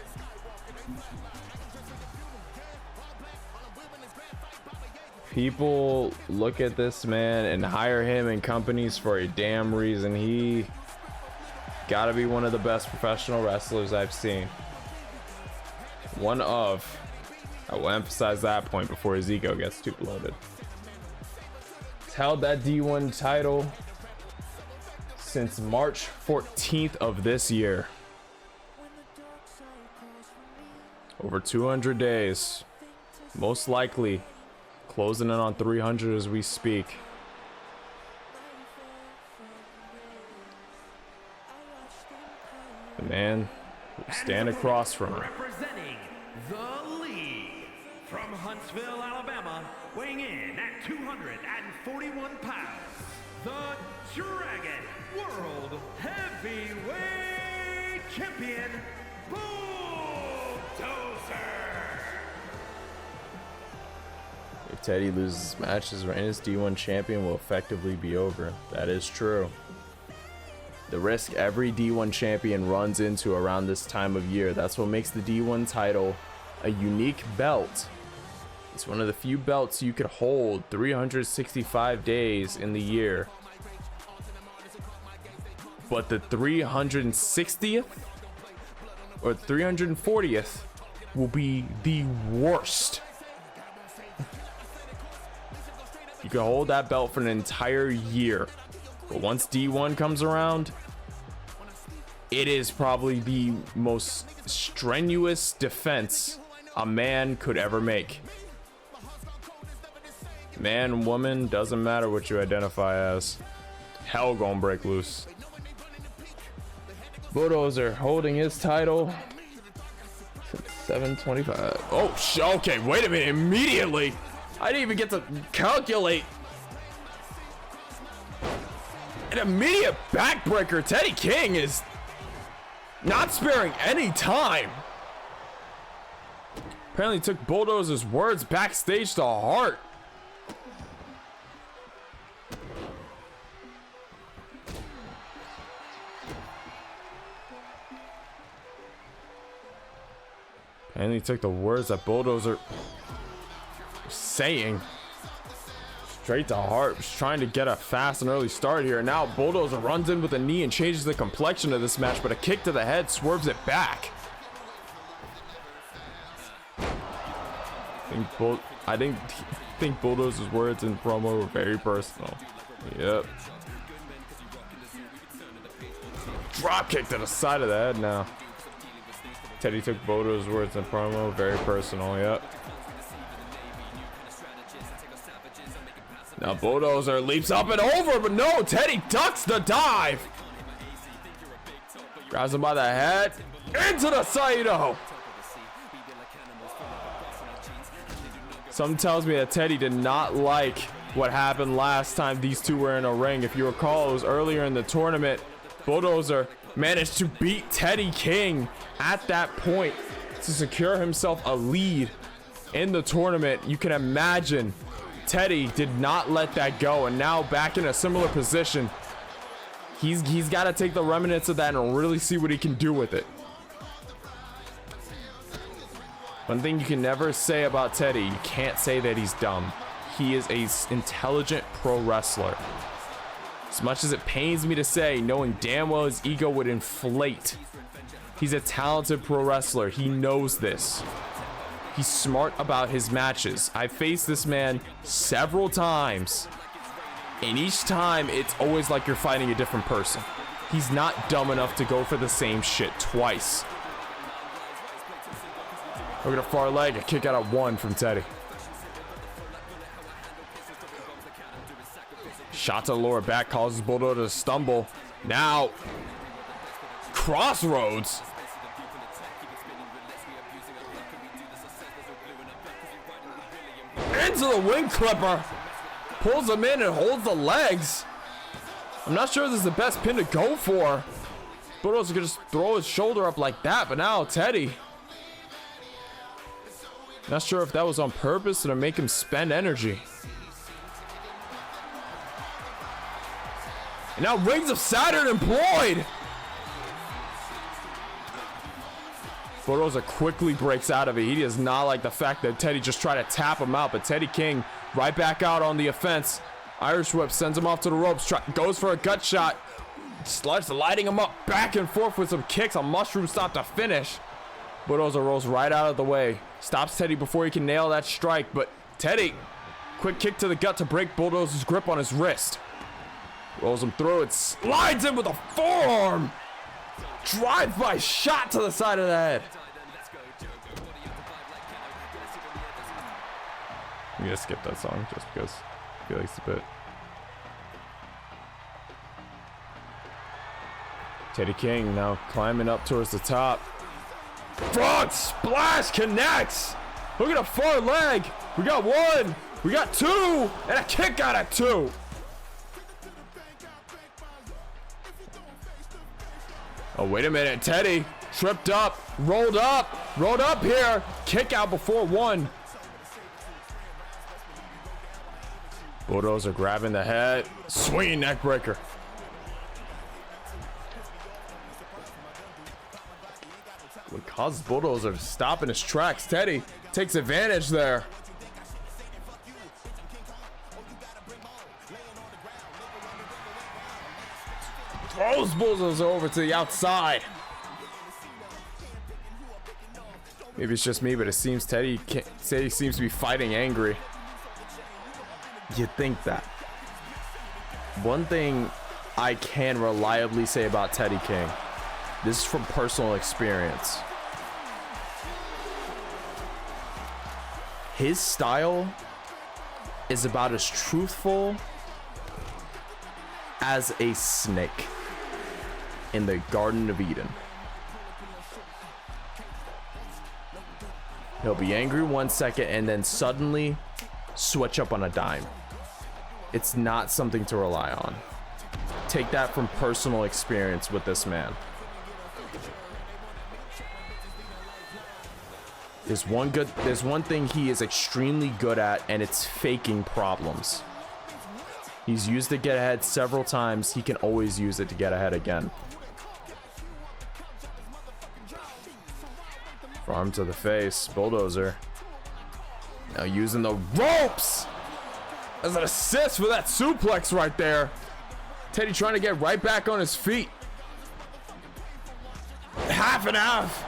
people look at this man and hire him in companies for a damn reason. He gotta be one of the best professional wrestlers I've seen. One of. I will emphasize that point before his ego gets too bloated. He's held that D1 title since March 14th of this year. Over 200 days. Most likely closing in on 300 as we speak. The man who stand across from him. Representing the league from Huntsville, Alabama, weighing in at 241 pounds, the Dragon World Heavyweight Champion, Bulldozer. If Teddy loses matches, reign as D1 champion will effectively be over. That is true. The risk every D1 champion runs into around this time of year. That's what makes the D1 title a unique belt. It's one of the few belts you could hold 365 days in the year. But the 360th or 340th will be the worst. You can hold that belt for an entire year. But once D1 comes around, it is probably the most strenuous defense a man could ever make. Man, woman, doesn't matter what you identify as. Hell gonna break loose. Bulldozer holding his title since 725. Oh, okay, wait a minute. Immediately, I didn't even get to calculate. An immediate backbreaker. Teddy King is not sparing any time. Apparently took Bulldozer's words backstage to heart. And he took the words that Bulldozer was saying straight to heart. Was trying to get a fast and early start here. Now Bulldozer runs in with a knee and changes the complexion of this match, but a kick to the head swerves it back. I think Bulldozer's words in promo were very personal. Yep. Drop kick to the side of the head now. Teddy took Bulldozer's words in promo very personal. Yep. Now Bulldozer leaps up and over, but no, Teddy ducks the dive. Grabs him by the head. Into the Saito. Something tells me that Teddy did not like what happened last time these two were in a ring. If you recall, it was earlier in the tournament. Bulldozer managed to beat Teddy King at that point to secure himself a lead in the tournament. You can imagine Teddy did not let that go, and now back in a similar position. He's got to take the remnants of that and really see what he can do with it. One thing you can never say about Teddy, you can't say that he's dumb. He is an intelligent pro wrestler. As much as it pains me to say, knowing damn well his ego would inflate, he's a talented pro wrestler. He knows this. He's smart about his matches. I've faced this man several times, and each time it's always like you're fighting a different person. He's not dumb enough to go for the same shit twice. Look at a far leg, a kick out of one from Teddy. Shot to the lower back causes Bulldozer to stumble. Now, Crossroads. Into the wing clipper. Pulls him in and holds the legs. I'm not sure this is the best pin to go for. Bulldozer could just throw his shoulder up like that, but now Teddy. Not sure if that was on purpose or to make him spend energy. And now Rings of Saturn employed. Bulldozer quickly breaks out of it. He does not like the fact that Teddy just tried to tap him out, but Teddy King right back out on the offense. Irish whip sends him off to the ropes, goes for a gut shot, starts lighting him up back and forth with some kicks. A mushroom stop to finish. Bulldozer rolls right out of the way, stops Teddy before he can nail that strike, but Teddy, quick kick to the gut to break Bulldozer's grip on his wrist. Rolls him through and slides in with a forearm. Drive-by shot to the side of the head. I'm gonna skip that song just because I feel like it's a bit. Teddy King now climbing up towards the top. Frog splash connects. Look at a far leg. We got one. We got two. And a kick out at two. Oh, wait a minute. Teddy tripped up, rolled up here. Kick out before one. Bulldozer grabbing the head. Swinging neck breaker. What causes Bulldozer to stop in his tracks? Teddy takes advantage there. Throws Bulldozer over to the outside. Maybe it's just me, but it seems Teddy seems to be fighting angry. You'd think that. One thing I can reliably say about Teddy King, this is from personal experience. His style is about as truthful as a snake in the Garden of Eden. He'll be angry 1 second and then suddenly switch up on a dime. It's not something to rely on. Take that from personal experience with this man. There's one thing he is extremely good at, and it's faking problems. He's used it to get ahead several times. He can always use it to get ahead again. Arm to the face, Bulldozer. Now using the ropes as an assist for that suplex right there. Teddy trying to get right back on his feet. Half and half.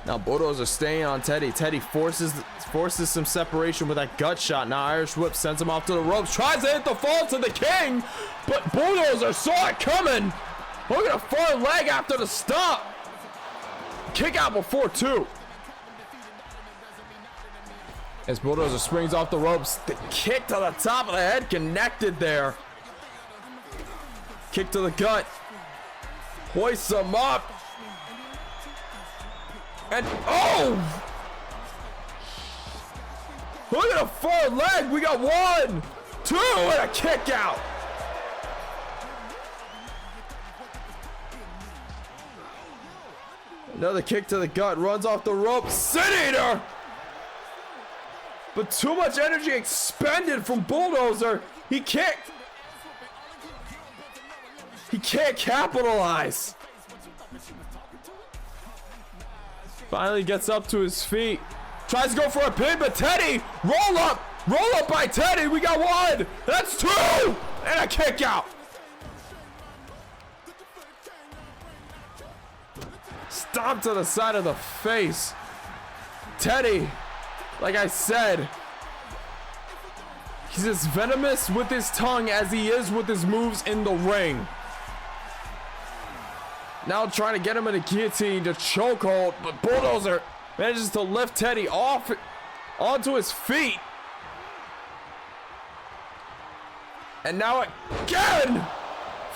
Now Bulldozer staying on Teddy. Teddy forces some separation with that gut shot. Now Irish whip sends him off to the ropes. Tries to hit the fall to the King, but Bulldozer saw it coming. Look at a far leg after the stop. Kick out before two. As Bulldozer springs off the ropes, the kick to the top of the head connected there. Kick to the gut. Hoists him up. And oh! Look at a far leg. We got 1, 2, and a kick out. Another kick to the gut, runs off the rope, Sin Eater! But too much energy expended from Bulldozer. He can't capitalize. Finally gets up to his feet. Tries to go for a pin, but Teddy, roll up by Teddy. We got 1, that's 2, and a kick out. Stomp to the side of the face. Teddy, like I said, he's as venomous with his tongue as he is with his moves in the ring. Now trying to get him in a guillotine to chokehold, but Bulldozer manages to lift Teddy off onto his feet. And now again,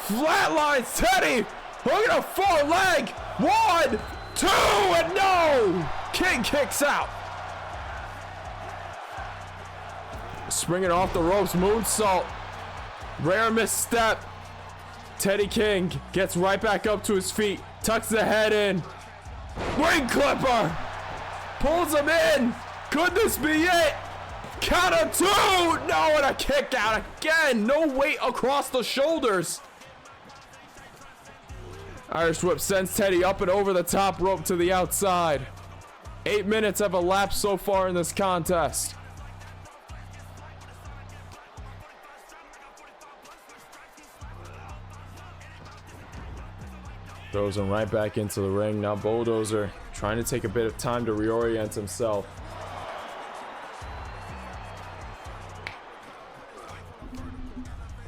flatlines Teddy. Look at a far leg. 1, 2, and no! King kicks out. Springing off the ropes, moonsault. Rare misstep. Teddy King gets right back up to his feet, tucks the head in. Wing clipper. Pulls him in. Could this be it? Count of 2. No, and a kick out again. No weight across the shoulders. Irish whip sends Teddy up and over the top rope to the outside. 8 minutes have elapsed so far in this contest. Throws him right back into the ring. Now Bulldozer trying to take a bit of time to reorient himself.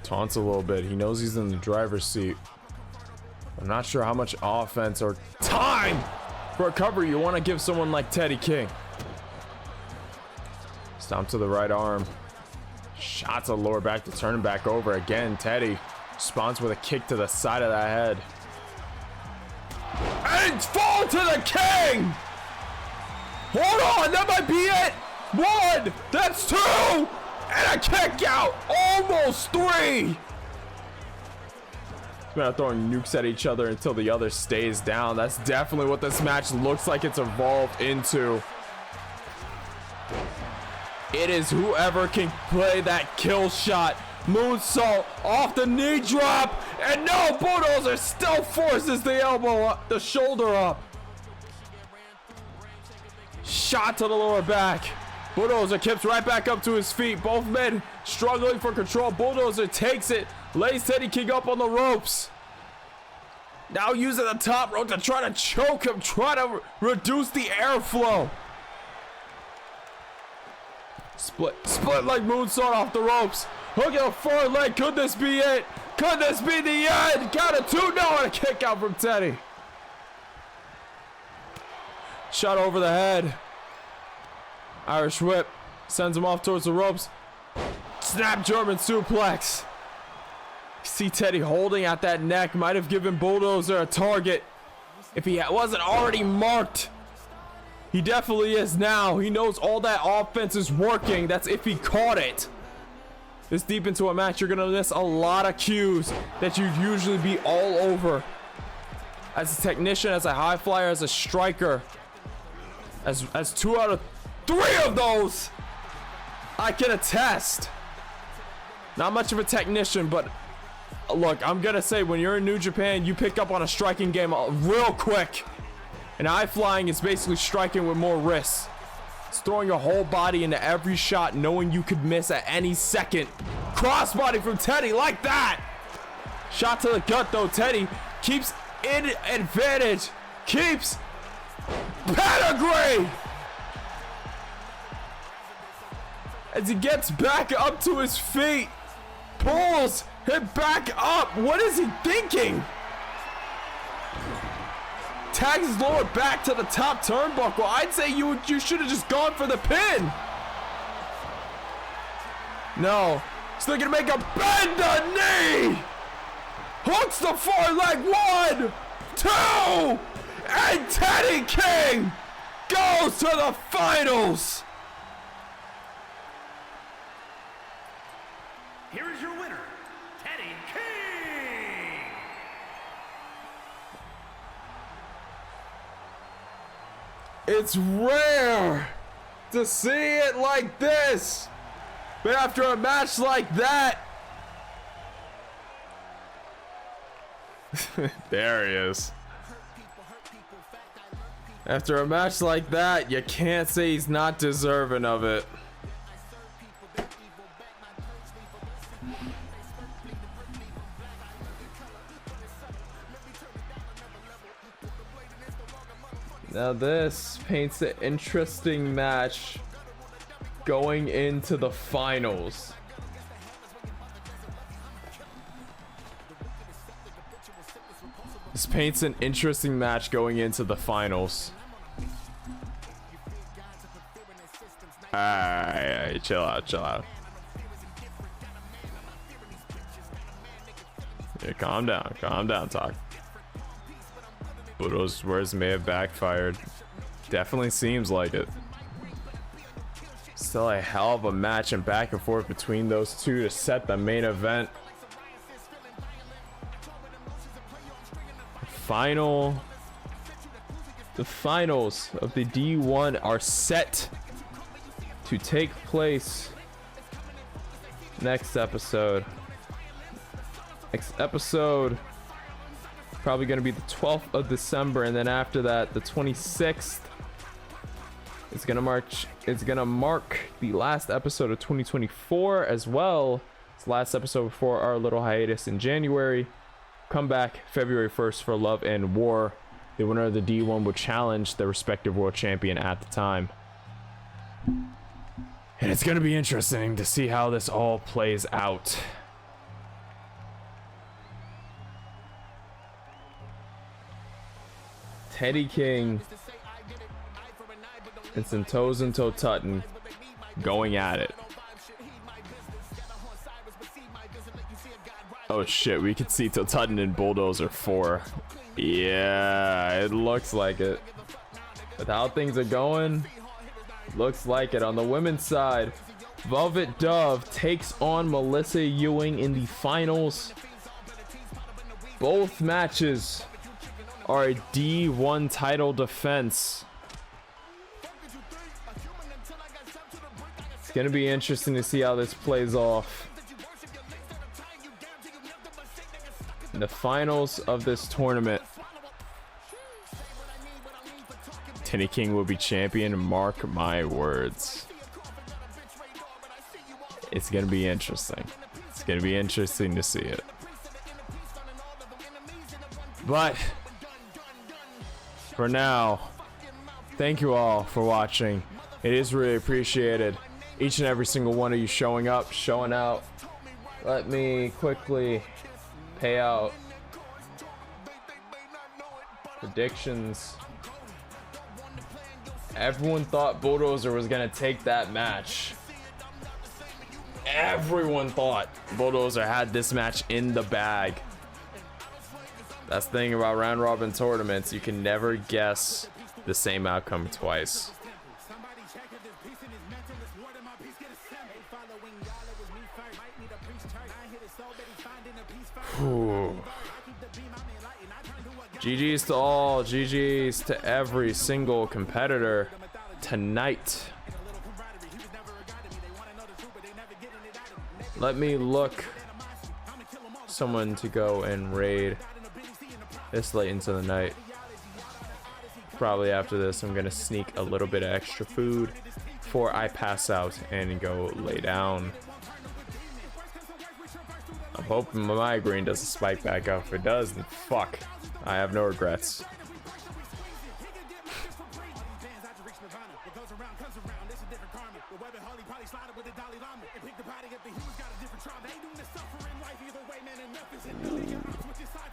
Taunts a little bit. He knows he's in the driver's seat. I'm not sure how much offense or time for recovery you want to give someone like Teddy King. Stomp to the right arm. Shot to the lower back to turn him back over again. Teddy responds with a kick to the side of the head. And fall to the King! Hold on, that might be it! 1, that's 2! And a kick out! Almost 3! Now throwing nukes at each other until the other stays down. That's definitely what this match looks like it's evolved into. It is whoever can play that kill shot. Moonsault off the knee drop. And no, Bulldozer still forces the elbow up, the shoulder up. Shot to the lower back. Bulldozer kips right back up to his feet. Both men struggling for control. Bulldozer takes it. Lays Teddy King up on the ropes. Now using the top rope to try to choke him. Try to reduce the airflow. Split like moonsault off the ropes. Hook at a forward leg. Could this be it? Could this be the end? Count of 2. No, and a kick out from Teddy. Shot over the head. Irish whip. Sends him off towards the ropes. Snap German suplex. See Teddy holding at that neck. Might have given Bulldozer a target. If he wasn't already marked. He definitely is now. He knows all that offense is working. That's if he caught it. This deep into a match, you're gonna miss a lot of cues that you'd usually be all over. As a technician, as a high flyer, as a striker. As 2 out of 3 of those, I can attest. Not much of a technician, but look, I'm gonna say when you're in New Japan, you pick up on a striking game real quick. And high flying is basically striking with more risks. It's throwing your whole body into every shot, knowing you could miss at any second. Crossbody from Teddy like that. Shot to the gut though. Teddy keeps in advantage. Keeps pedigree. As he gets back up to his feet. Pulls him back up. What is he thinking? Tags his lower back to the top turnbuckle. I'd say you should have just gone for the pin. No. Still gonna make a bend the knee. Hooks the far leg. 1, 2. And Teddy King goes to the finals. Here is your winner, Teddy King. It's rare to see it like this, but after a match like that, there he is. After a match like that, you can't say he's not deserving of it. Now this paints an interesting match going into the finals. This paints an interesting match going into the finals. Alright, chill out. Yeah, calm down, talk. Budo's words may have backfired. Definitely seems like it. Still a hell of a match and back and forth between those two to set the main event. The finals of the D1 are set to take place next episode. probably going to be the 12th of December, and then after that, the 26th. It's gonna mark the last episode of 2024 as well. It's the last episode before our little hiatus in January. Come back February 1st for Love and War. The winner of the D1 will challenge the respective world champion at the time. And it's gonna be interesting to see how this all plays out. Teddy King and Sentosa Tutton Going at it. Oh shit, we could see Tutton and Bulldozer 4. Yeah, it looks like it. With how things are going, looks like it. On the women's side, Velvet Dove takes on Melissa Ewing in the finals. Both matches are a D1 title defense. It's gonna be interesting to see how this plays off. In the finals of this tournament, Teddy King will be champion, mark my words. It's gonna be interesting. It's gonna be interesting to see it. But for now, thank you all for watching. It is really appreciated. Each and every single one of you showing up, showing out. Let me quickly pay out predictions. Everyone thought Bulldozer was gonna take that match. Everyone thought Bulldozer had this match in the bag. That's the thing about round robin tournaments, you can never guess the same outcome twice. Whew. GG's to all, GG's to every single competitor tonight. Let me look someone to go and raid this late into the night. Probably after this, I'm gonna sneak a little bit of extra food before I pass out and go lay down. I'm hoping my migraine doesn't spike back up. If it does, then fuck. I have no regrets.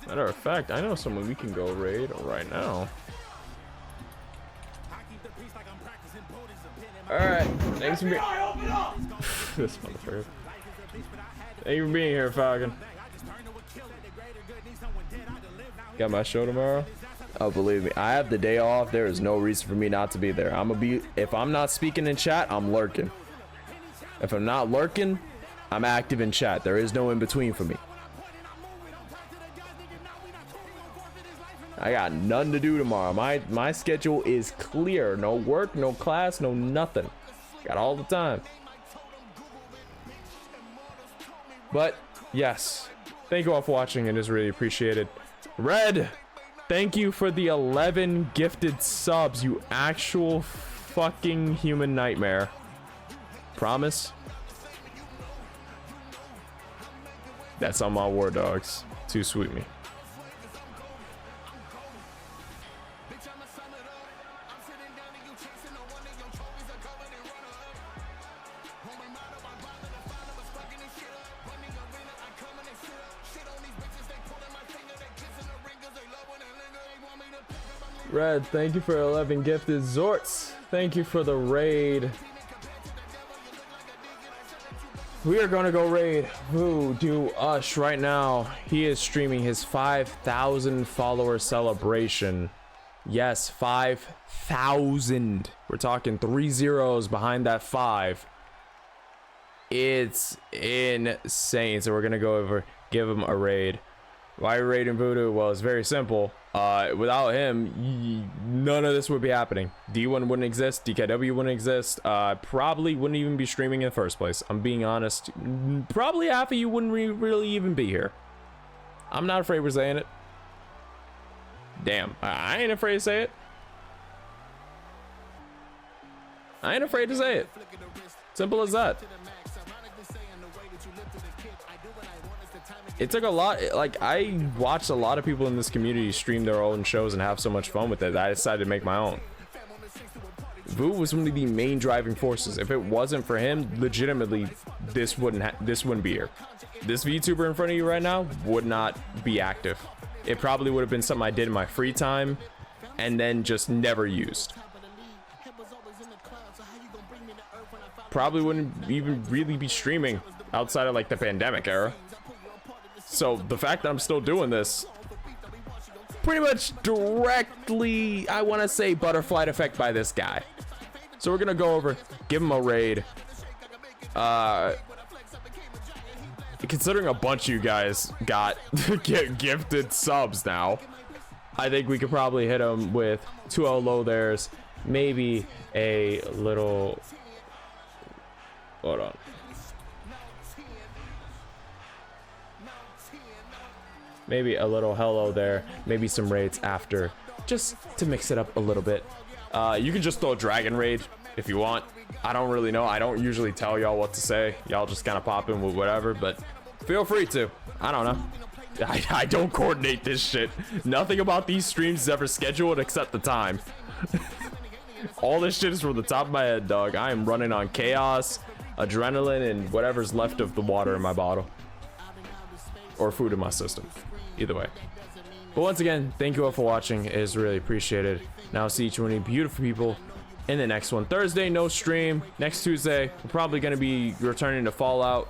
Matter of fact, I know someone we can go raid right now. Alright, thanks for being this motherfucker. Thank you for being here, Falcon. Got my show tomorrow? Oh, believe me, I have the day off. There is no reason for me not to be there. If I'm not speaking in chat, I'm lurking. If I'm not lurking, I'm active in chat. There is no in between for me. I got nothing to do tomorrow. My schedule is clear. No work, no class, no nothing. Got all the time. But yes, thank you all for watching. It is really appreciated. Red, thank you for the 11 gifted subs, you actual fucking human nightmare. Promise? That's on my war dogs. Too sweet me. Red, thank you for 11 gifted Zorts. Thank you for the raid. We are gonna go raid Voodoo Ush right now. He is streaming his 5,000 follower celebration. Yes, 5,000. We're talking 3 zeros behind that 5. It's insane. So we're gonna go over, give him a raid. Why are we raiding Voodoo? Well, it's very simple. Without him, none of this would be happening. D1 wouldn't exist. DKW wouldn't exist. Probably wouldn't even be streaming in the first place. I'm being honest. Probably half of you wouldn't really even be here. I'm not afraid we're saying it. Damn, I ain't afraid to say it. I ain't afraid to say it. Simple as that. It took a lot. Like, I watched a lot of people in this community stream their own shows and have so much fun with it that I decided to make my own. Vu was one of the main driving forces. If it wasn't for him, legitimately, this wouldn't be here. This VTuber in front of you right now would not be active. It probably would have been something I did in my free time and then just never used. Probably wouldn't even really be streaming outside of like the pandemic era. So the fact that I'm still doing this, pretty much directly, I want to say, butterfly effect by this guy. So we're gonna go over, give him a raid. Considering a bunch of you guys got gifted subs now, I think we could probably hit him with 2 hello there's, maybe a little, hold on. Maybe a little hello there, maybe some raids after, just to mix it up a little bit. You can just throw a dragon raid if you want. I don't really know. I don't usually tell y'all what to say. Y'all just kind of pop in with whatever, but feel free to. I don't know. I don't coordinate this shit. Nothing about these streams is ever scheduled except the time. All this shit is from the top of my head, dog. I am running on chaos, adrenaline, and whatever's left of the water in my bottle. Or food in my system. Either way. But once again, thank you all for watching. It is really appreciated. Now I'll see each one of you beautiful people in the next one. Thursday, no stream. Next Tuesday, we're probably going to be returning to Fallout.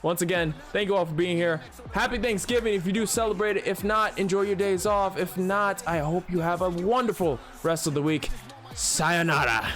Once again, thank you all for being here. Happy Thanksgiving if you do celebrate it. If not, enjoy your days off. If not, I hope you have a wonderful rest of the week. Sayonara.